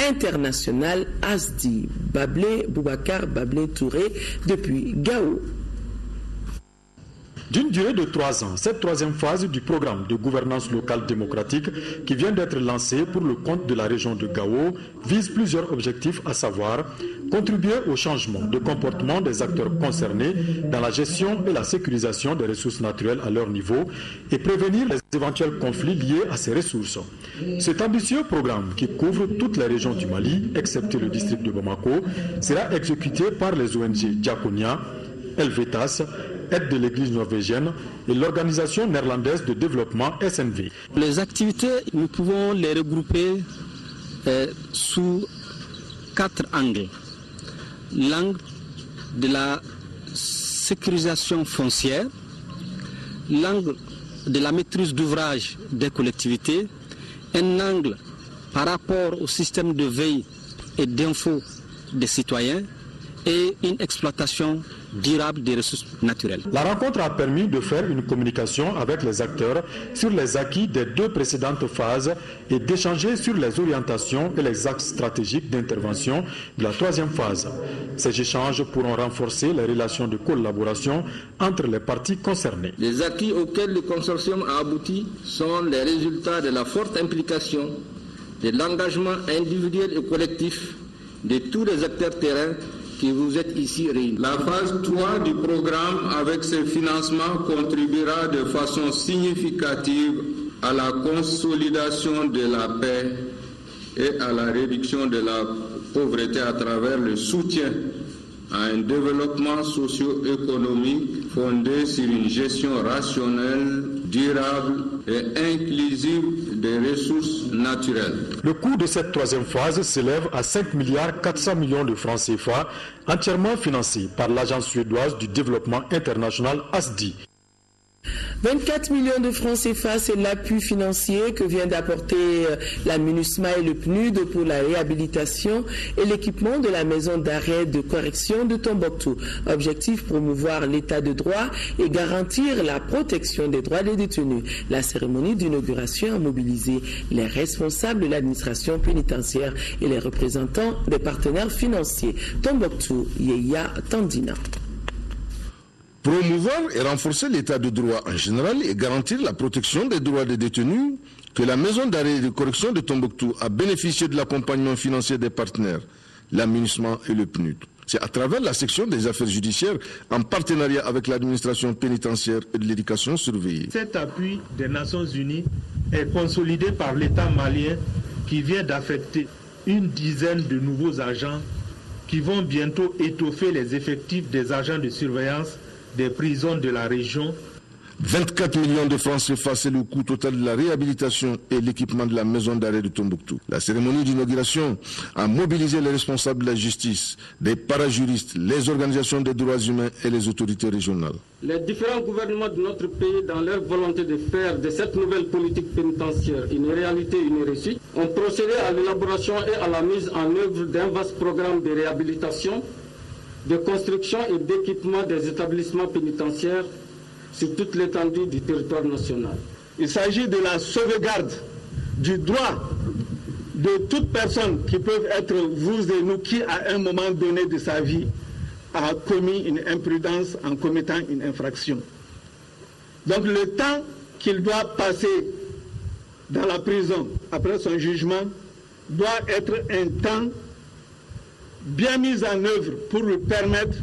international ASDI. Boubacar Bablé Touré depuis Gao. D'une durée de 3 ans, cette 3e phase du programme de gouvernance locale démocratique qui vient d'être lancé pour le compte de la région de Gao vise plusieurs objectifs, à savoir contribuer au changement de comportement des acteurs concernés dans la gestion et la sécurisation des ressources naturelles à leur niveau et prévenir les éventuels conflits liés à ces ressources. Cet ambitieux programme, qui couvre toutes les régions du Mali, excepté le district de Bamako, sera exécuté par les ONG Diakonia, Helvetas, Aide de l'Église norvégienne et l'Organisation néerlandaise de développement SNV. Les activités, nous pouvons les regrouper sous 4 angles. L'angle de la sécurisation foncière, l'angle de la maîtrise d'ouvrage des collectivités, un angle par rapport au système de veille et d'info des citoyens et une exploitation durable des ressources naturelles. La rencontre a permis de faire une communication avec les acteurs sur les acquis des 2 précédentes phases et d'échanger sur les orientations et les axes stratégiques d'intervention de la 3e phase. Ces échanges pourront renforcer les relations de collaboration entre les parties concernées. Les acquis auxquels le consortium a abouti sont les résultats de la forte implication, de l'engagement individuel et collectif de tous les acteurs terrains qui vous êtes ici réunis. La phase 3 du programme avec ses financements contribuera de façon significative à la consolidation de la paix et à la réduction de la pauvreté à travers le soutien à un développement socio-économique fondé sur une gestion rationnelle, durable et inclusive des ressources naturelles. Le coût de cette troisième phase s'élève à 5,4 milliards de francs CFA, entièrement financé par l'agence suédoise du développement international ASDI. 24 millions de francs CFA, c'est l'appui financier que vient d'apporter la MINUSMA et le PNUD pour la réhabilitation et l'équipement de la maison d'arrêt de correction de Tombouctou. Objectif, promouvoir l'état de droit et garantir la protection des droits des détenus. La cérémonie d'inauguration a mobilisé les responsables de l'administration pénitentiaire et les représentants des partenaires financiers. Tombouctou, Yeya Tandina. Promouvoir et renforcer l'état de droit en général et garantir la protection des droits des détenus, que la maison d'arrêt et de correction de Tombouctou a bénéficié de l'accompagnement financier des partenaires, la MINUSMA et le PNUD. C'est à travers la section des affaires judiciaires, en partenariat avec l'administration pénitentiaire et de l'éducation surveillée. Cet appui des Nations Unies est consolidé par l'État malien qui vient d'affecter une dizaine de nouveaux agents qui vont bientôt étoffer les effectifs des agents de surveillance des prisons de la région. 24 millions de francs CFA, c'est le coût total de la réhabilitation et l'équipement de la maison d'arrêt de Tombouctou. La cérémonie d'inauguration a mobilisé les responsables de la justice, des parajuristes, les organisations des droits humains et les autorités régionales. Les différents gouvernements de notre pays, dans leur volonté de faire de cette nouvelle politique pénitentiaire une réalité, une réussite, ont procédé à l'élaboration et à la mise en œuvre d'un vaste programme de réhabilitation, de construction et d'équipement des établissements pénitentiaires sur toute l'étendue du territoire national. Il s'agit de la sauvegarde du droit de toute personne qui peut être vous et nous qui, à un moment donné de sa vie, a commis une imprudence en commettant une infraction. Donc le temps qu'il doit passer dans la prison après son jugement doit être un temps bien mis en œuvre pour lui permettre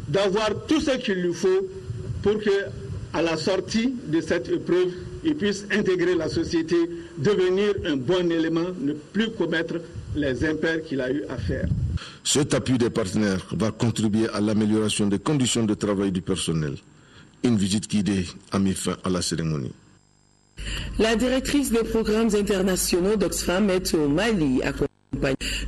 d'avoir tout ce qu'il lui faut pour que, à la sortie de cette épreuve, il puisse intégrer la société, devenir un bon élément, ne plus commettre les impairs qu'il a eu à faire. Cet appui des partenaires va contribuer à l'amélioration des conditions de travail du personnel. Une visite guidée a mis fin à la cérémonie. La directrice des programmes internationaux d'Oxfam est au Mali.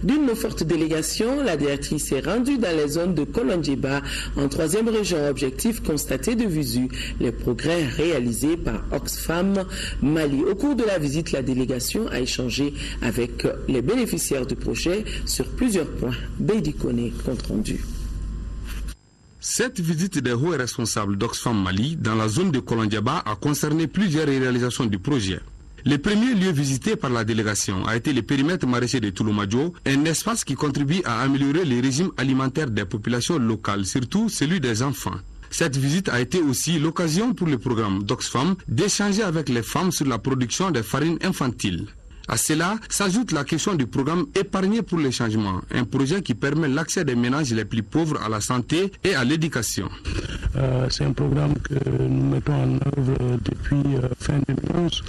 D'une forte délégation, la directrice est rendue dans les zones de Kolonjeba, en 3e région. Objectif constaté de visu les progrès réalisés par Oxfam Mali. Au cours de la visite, la délégation a échangé avec les bénéficiaires du projet sur plusieurs points. Beidi Kone, compte rendu. Cette visite des hauts responsables d'Oxfam Mali dans la zone de Kolonjeba a concerné plusieurs réalisations du projet. Le premier lieu visité par la délégation a été le périmètre maraîcher de Touloumadjo, un espace qui contribue à améliorer les régimes alimentaires des populations locales, surtout celui des enfants. Cette visite a été aussi l'occasion pour le programme d'Oxfam d'échanger avec les femmes sur la production des farines infantiles. À cela s'ajoute la question du programme Épargner pour le changement, un projet qui permet l'accès des ménages les plus pauvres à la santé et à l'éducation. C'est un programme que nous mettons en œuvre depuis fin 2011,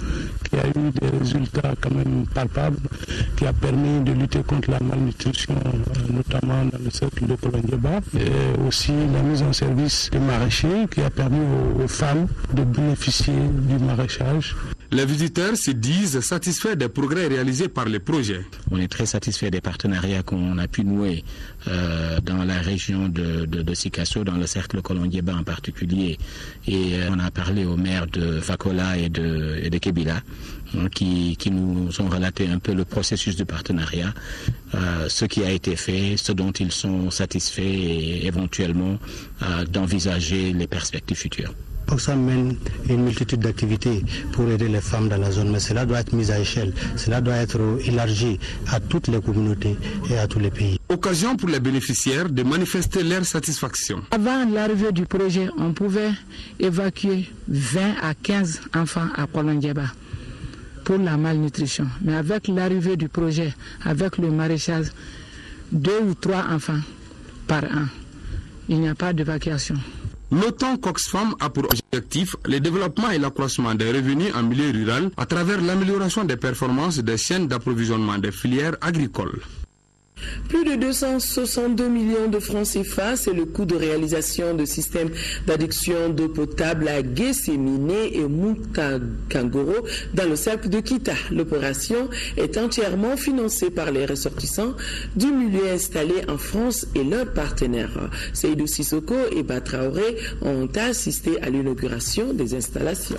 qui a eu des résultats quand même palpables, qui a permis de lutter contre la malnutrition, notamment dans le cercle de Kolonjeba, et aussi la mise en service des maraîchers, qui a permis aux femmes de bénéficier du maraîchage. Les visiteurs se disent satisfaits des progrès réalisés par le projet. On est très satisfaits des partenariats qu'on a pu nouer dans la région de Sikasso, dans le cercle Kolonjeba en particulier. Et on a parlé aux maires de Fakola et de Kébila, qui nous ont relaté un peu le processus de partenariat, ce qui a été fait, ce dont ils sont satisfaits et éventuellement d'envisager les perspectives futures. Oxfam mène une multitude d'activités pour aider les femmes dans la zone, mais cela doit être mis à échelle, cela doit être élargi à toutes les communautés et à tous les pays. Occasion pour les bénéficiaires de manifester leur satisfaction. Avant l'arrivée du projet, on pouvait évacuer 20 à 15 enfants à Kolonjeba pour la malnutrition. Mais avec l'arrivée du projet, avec le maraîchage, 2 ou 3 enfants par an, il n'y a pas d'évacuation. Notons qu'Oxfam a pour objectif le développement et l'accroissement des revenus en milieu rural à travers l'amélioration des performances des chaînes d'approvisionnement des filières agricoles. Plus de 262 millions de francs CFA, c'est le coût de réalisation de systèmes d'adduction d'eau potable à Guessémine et Moukangoro dans le cercle de Kita. L'opération est entièrement financée par les ressortissants du milieu installé en France et leurs partenaires. Seydou Sissoko et Batraoré ont assisté à l'inauguration des installations.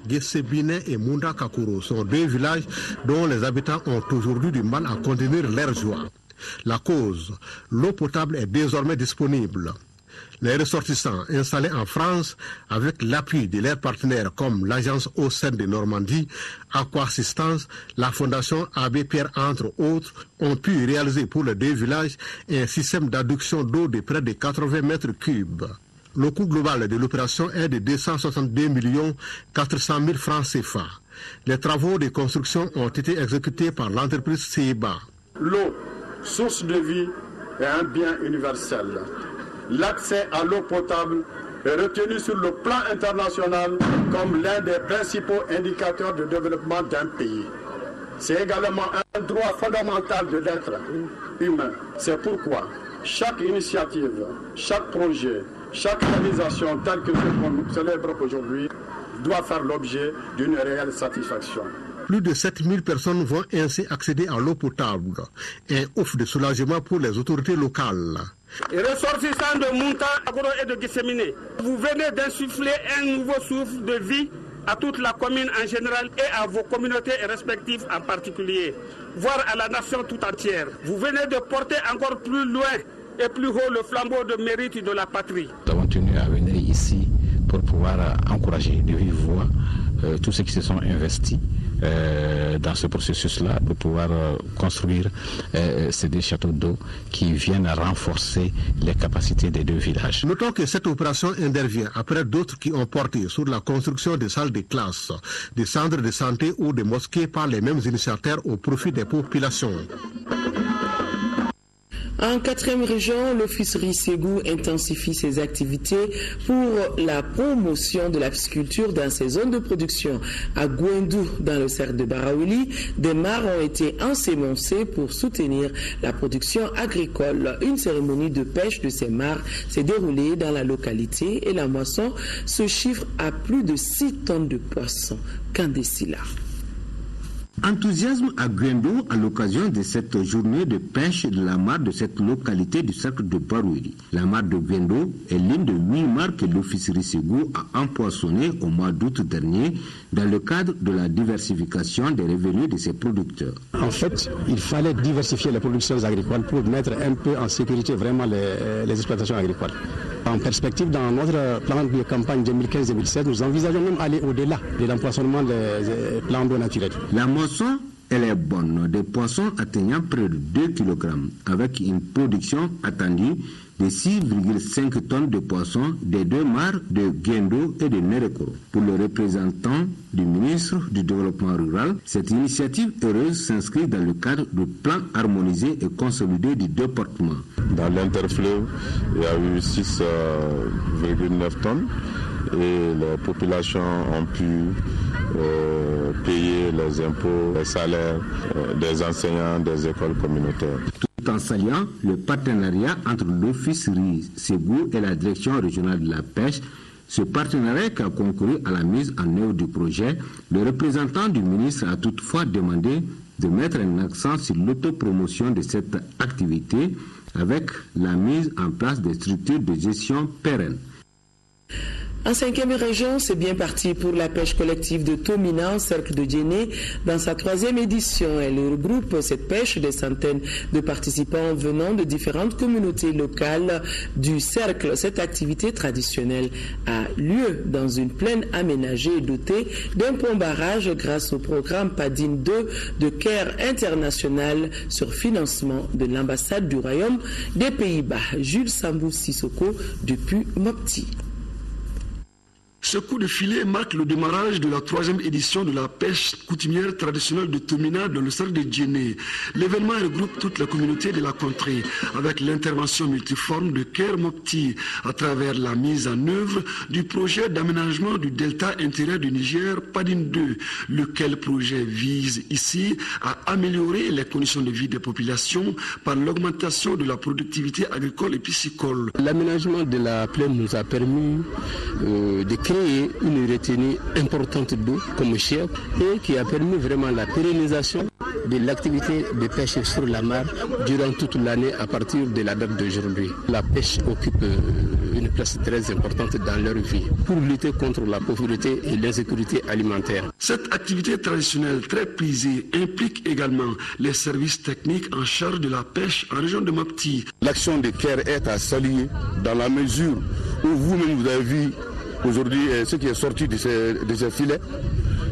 Guessémine et Munda Kakuro sont deux villages dont les habitants ont aujourd'hui du mal à contenir leur joie. La cause, l'eau potable est désormais disponible. Les ressortissants installés en France, avec l'appui de leurs partenaires comme l'agence Eau-Seine de Normandie, Aquassistance, la fondation Abbé Pierre entre autres, ont pu réaliser pour les deux villages un système d'adduction d'eau de près de 80 mètres cubes. Le coût global de l'opération est de 262 400 000 francs CFA. Les travaux de construction ont été exécutés par l'entreprise CEBA. L'eau, source de vie, est un bien universel. L'accès à l'eau potable est retenu sur le plan international comme l'un des principaux indicateurs de développement d'un pays. C'est également un droit fondamental de l'être humain. C'est pourquoi chaque initiative, chaque projet, chaque réalisation telle que ce qu'on célèbre aujourd'hui doit faire l'objet d'une réelle satisfaction. Plus de 7000 personnes vont ainsi accéder à l'eau potable, un offre de soulagement pour les autorités locales. Ressortissants de Mounta, Agoro et de Guessémine, vous venez d'insuffler un nouveau souffle de vie à toute la commune en général et à vos communautés respectives en particulier, voire à la nation tout entière. Vous venez de porter encore plus loin et plus haut le flambeau de mérite de la patrie. Nous avons tenu à venir ici pour pouvoir encourager de vive voix tous ceux qui se sont investis dans ce processus-là, pour pouvoir construire ces deux châteaux d'eau qui viennent renforcer les capacités des deux villages. Notons que cette opération intervient après d'autres qui ont porté sur la construction des salles de classe, des centres de santé ou des mosquées par les mêmes initiateurs au profit des populations. En 4e région, l'Office Ségou intensifie ses activités pour la promotion de la pisciculture dans ses zones de production. À Gouendou, dans le cercle de Baraouli, des mares ont été ensémencées pour soutenir la production agricole. Une cérémonie de pêche de ces mares s'est déroulée dans la localité et la moisson se chiffre à plus de 6 tonnes de poissons. Candécila. Enthousiasme à Guendo à l'occasion de cette journée de pêche de la mare de cette localité du cercle de Barouiri. La mare de Guendo est l'une de 8 mares que l'Office Ségou a empoissonnées au mois d'août dernier dans le cadre de la diversification des revenus de ses producteurs. En fait, il fallait diversifier les productions agricoles pour mettre un peu en sécurité vraiment les exploitations agricoles. En perspective, dans notre plan de campagne 2015-2016, nous envisageons même aller au-delà de l'empoisonnement des plans d'eau naturels. La moisson, elle est bonne, des poissons atteignant près de 2 kg, avec une production attendue de 6,5 tonnes de poissons des deux mares de Guendo et de Nerekoro. Pour le représentant du ministre du Développement rural, cette initiative heureuse s'inscrit dans le cadre du plan harmonisé et consolidé du département. Dans l'interfleuve, il y a eu 6,9 tonnes et les populations ont pu payer les impôts, les salaires des enseignants des écoles communautaires. Tout en saluant le partenariat entre l'Office Ségou et la Direction régionale de la pêche, ce partenariat qui a concouru à la mise en œuvre du projet, le représentant du ministre a toutefois demandé de mettre un accent sur l'autopromotion de cette activité avec la mise en place des structures de gestion pérennes. En 5e région, c'est bien parti pour la pêche collective de Tomina en cercle de Djéné dans sa 3e édition. Elle regroupe cette pêche des centaines de participants venant de différentes communautés locales du cercle. Cette activité traditionnelle a lieu dans une plaine aménagée et dotée d'un pont-barrage grâce au programme PADIN 2 de Caire International sur financement de l'ambassade du Royaume des Pays-Bas. Jules Sambou Sissoko depuis Mopti. Ce coup de filet marque le démarrage de la 3e édition de la pêche coutumière traditionnelle de Tomina dans le cercle de Djéné. L'événement regroupe toute la communauté de la contrée avec l'intervention multiforme de Ker Mopti à travers la mise en œuvre du projet d'aménagement du delta intérieur du Niger, Padine 2, lequel projet vise ici à améliorer les conditions de vie des populations par l'augmentation de la productivité agricole et piscicole. L'aménagement de la plaine nous a permis de créer une retenue importante d'eau comme chef et qui a permis vraiment la pérennisation de l'activité de pêche sur la mare durant toute l'année à partir de la date d'aujourd'hui. La pêche occupe une place très importante dans leur vie pour lutter contre la pauvreté et l'insécurité alimentaire. Cette activité traditionnelle très prisée implique également les services techniques en charge de la pêche en région de Mopti. L'action de Ker est à saluer dans la mesure où vous-même vous avez vu aujourd'hui ce qui est sorti de ces filets,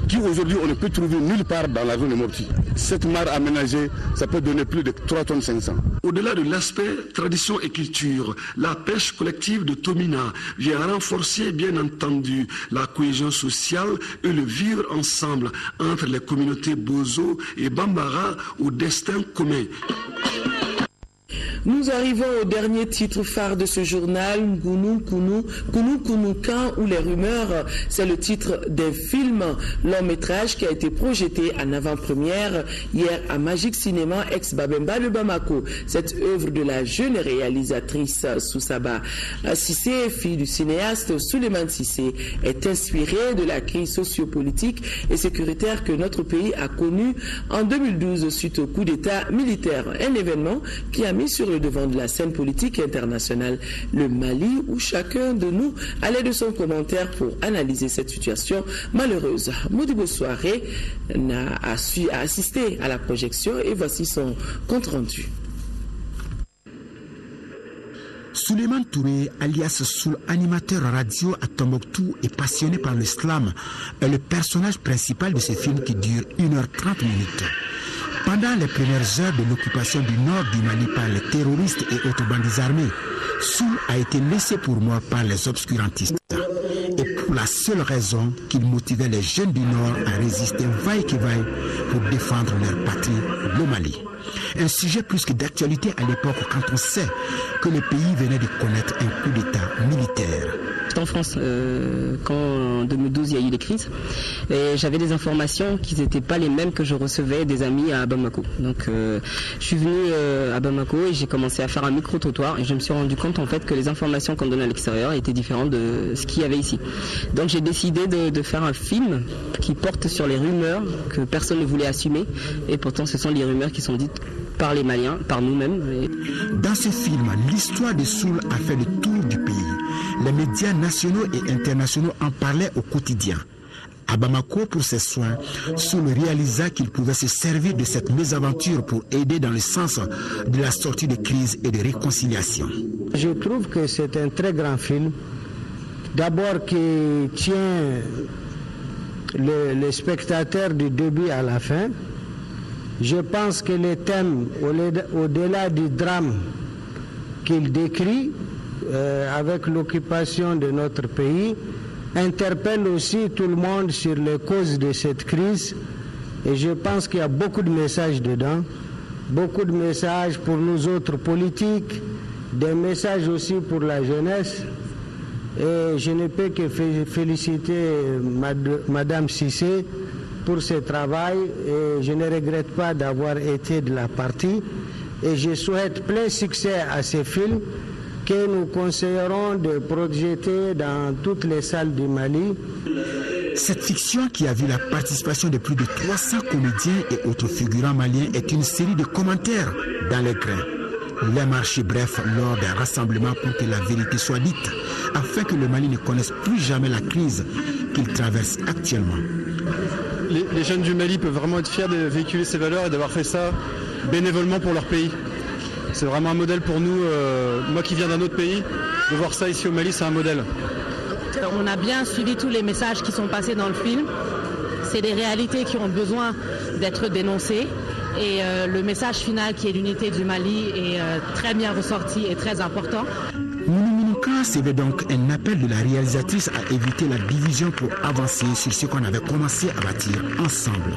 qui aujourd'hui on ne peut trouver nulle part dans la zone de Mopti. Cette mare aménagée, ça peut donner plus de 3,5 tonnes. Au-delà de l'aspect tradition et culture, la pêche collective de Tomina vient renforcer bien entendu la cohésion sociale et le vivre ensemble entre les communautés Bozo et Bambara au destin commun. Nous arrivons au dernier titre phare de ce journal, Ngounou Kan ou les rumeurs. C'est le titre d'un film long métrage qui a été projeté en avant-première hier à Magic Cinéma ex-Babemba de Bamako. Cette œuvre de la jeune réalisatrice Soussaba Sissé, fille du cinéaste Souleymane Sissé, est inspirée de la crise sociopolitique et sécuritaire que notre pays a connue en 2012 suite au coup d'État militaire. Un événement qui a mis sur le devant de la scène politique internationale le Mali, où chacun de nous allait de son commentaire pour analyser cette situation malheureuse. Modibo Soiré a assisté à la projection et voici son compte rendu. Souleymane Touré, alias Soul, animateur radio à Tombouctou et passionné par l'islam, est le personnage principal de ce film qui dure 1h30 minutes. Pendant les premières heures de l'occupation du nord du Mali par les terroristes et autres bandits armés, Soul a été laissé pour mort par les obscurantistes. Et pour la seule raison qu'il motivait les jeunes du nord à résister vaille que vaille pour défendre leur patrie, le Mali. Un sujet plus que d'actualité à l'époque quand on sait que le pays venait de connaître un coup d'État militaire. En France, quand en 2012 il y a eu des crises, et j'avais des informations qui n'étaient pas les mêmes que je recevais des amis à Bamako. Donc je suis venu à Bamako et j'ai commencé à faire un micro-trottoir et je me suis rendu compte en fait que les informations qu'on donnait à l'extérieur étaient différentes de ce qu'il y avait ici. Donc j'ai décidé de faire un film qui porte sur les rumeurs que personne ne voulait assumer et pourtant ce sont les rumeurs qui sont dites par les Maliens, par nous-mêmes. Dans ce film, l'histoire de Soul a fait le tour du pays. Les médias nationaux et internationaux en parlaient au quotidien. À Bamako, pour ses soins, Soul réalisa qu'il pouvait se servir de cette mésaventure pour aider dans le sens de la sortie de crise et de réconciliation. Je trouve que c'est un très grand film. D'abord qui tient les spectateurs du début à la fin. Je pense que les thèmes, au-delà du drame qu'il décrit, avec l'occupation de notre pays, interpellent aussi tout le monde sur les causes de cette crise. Et je pense qu'il y a beaucoup de messages dedans, beaucoup de messages pour nous autres politiques, des messages aussi pour la jeunesse. Et je ne peux que féliciter Madame Sissé pour ce travail et je ne regrette pas d'avoir été de la partie et je souhaite plein succès à ces films que nous conseillerons de projeter dans toutes les salles du Mali. Cette fiction qui a vu la participation de plus de 300 comédiens et autres figurants maliens est une série de commentaires dans les grains. Les marchés brefs lors d'un rassemblement pour que la vérité soit dite, afin que le Mali ne connaisse plus jamais la crise qu'il traverse actuellement. Les jeunes du Mali peuvent vraiment être fiers de véhiculer ces valeurs et d'avoir fait ça bénévolement pour leur pays. C'est vraiment un modèle pour nous, moi qui viens d'un autre pays, de voir ça ici au Mali, c'est un modèle. On a bien suivi tous les messages qui sont passés dans le film. C'est des réalités qui ont besoin d'être dénoncées. Et le message final qui est l'unité du Mali est très bien ressorti et très important. Mounoumounoukan c'est donc un appel de la réalisatrice à éviter la division pour avancer sur ce qu'on avait commencé à bâtir ensemble.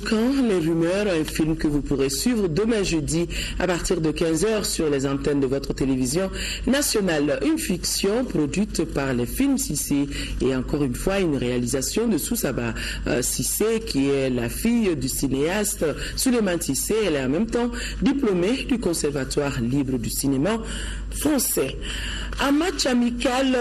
Quand les rumeurs, un film que vous pourrez suivre demain jeudi à partir de 15h sur les antennes de votre télévision nationale. Une fiction produite par les films Cissé et encore une fois une réalisation de Soussaba Cissé qui est la fille du cinéaste Souleymane Cissé. Elle est en même temps diplômée du Conservatoire libre du cinéma français. Un match amical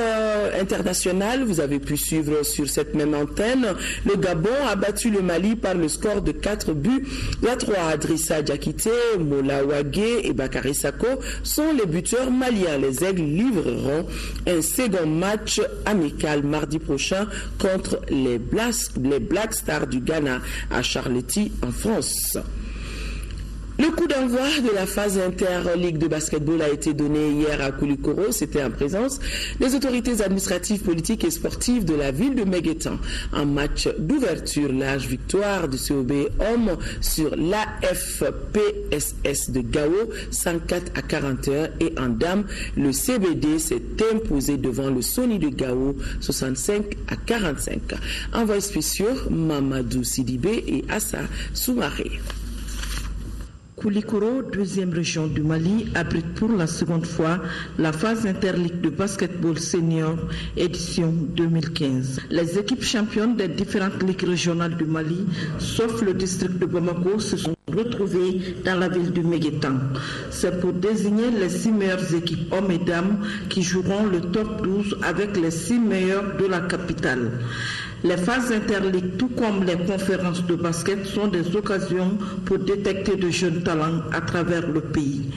international, vous avez pu suivre sur cette même antenne. Le Gabon a battu le Mali par le score de 4 buts à 3. Adrissa Diakité, Mola Ouagé et Bakary Sako sont les buteurs maliens. Les Aigles livreront un second match amical mardi prochain contre les Black Stars du Ghana à Charletti en France. Le coup d'envoi de la phase inter-ligue de basketball a été donné hier à Koulikoro. C'était en présence des autorités administratives, politiques et sportives de la ville de Meguetan. Un match d'ouverture, large victoire du COB Homme sur l'AFPSS de Gao, 104-41. Et en dame, le CBD s'est imposé devant le Sony de Gao, 65-45. Envoyés spéciaux, Mamadou Sidibé et Assa Soumaré. Koulikoro, deuxième région du Mali, abrite pour la seconde fois la phase interligue de basketball senior édition 2015. Les équipes championnes des différentes ligues régionales du Mali, sauf le district de Bamako, se sont retrouvées dans la ville de Meguetan. C'est pour désigner les 6 meilleures équipes hommes et dames qui joueront le top 12 avec les 6 meilleurs de la capitale. Les phases interligues, tout comme les conférences de basket, sont des occasions pour détecter de jeunes talents à travers le pays.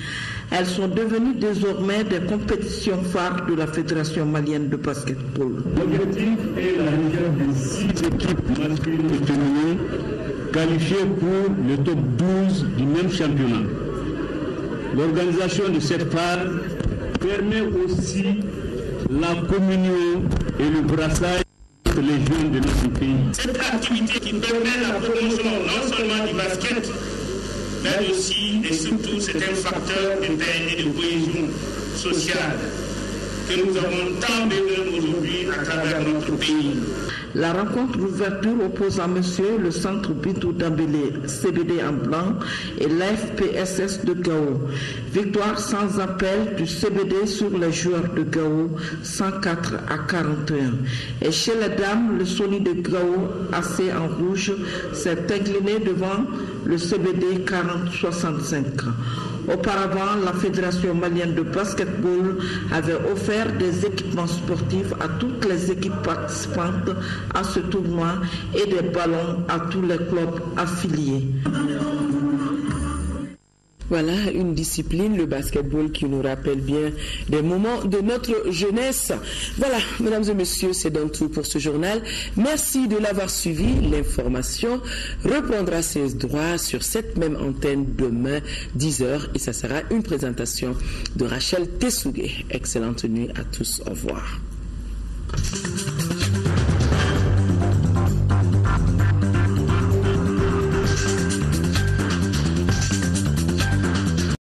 Elles sont devenues désormais des compétitions phares de la Fédération malienne de basketball. L'objectif est la recherche de 6 équipes masculines et féminines qualifiées pour le top 12 du même championnat. L'organisation de cette phase permet aussi la communion et le brassage les jeunes de notre pays. Cette activité qui permet la promotion non seulement du basket, mais aussi et surtout c'est un facteur de paix et de cohésion sociale que nous avons tant besoin aujourd'hui à travers notre pays. La rencontre d'ouverture oppose à monsieur le centre Bintou Dambélé, CBD en blanc, et l'AFPSS de Gao. Victoire sans appel du CBD sur les joueurs de Gao, 104-41. Et chez les dames, le Sony de Gao, assez en rouge, s'est incliné devant le CBD 40-65. Auparavant, la Fédération malienne de basketball avait offert des équipements sportifs à toutes les équipes participantes à ce tournoi et des ballons à tous les clubs affiliés. Voilà une discipline, le basketball, qui nous rappelle bien des moments de notre jeunesse. Voilà, mesdames et messieurs, c'est donc tout pour ce journal. Merci de l'avoir suivi. L'information reprendra ses droits sur cette même antenne demain, 10h, et ça sera une présentation de Rachel Tessougué. Excellente nuit à tous. Au revoir.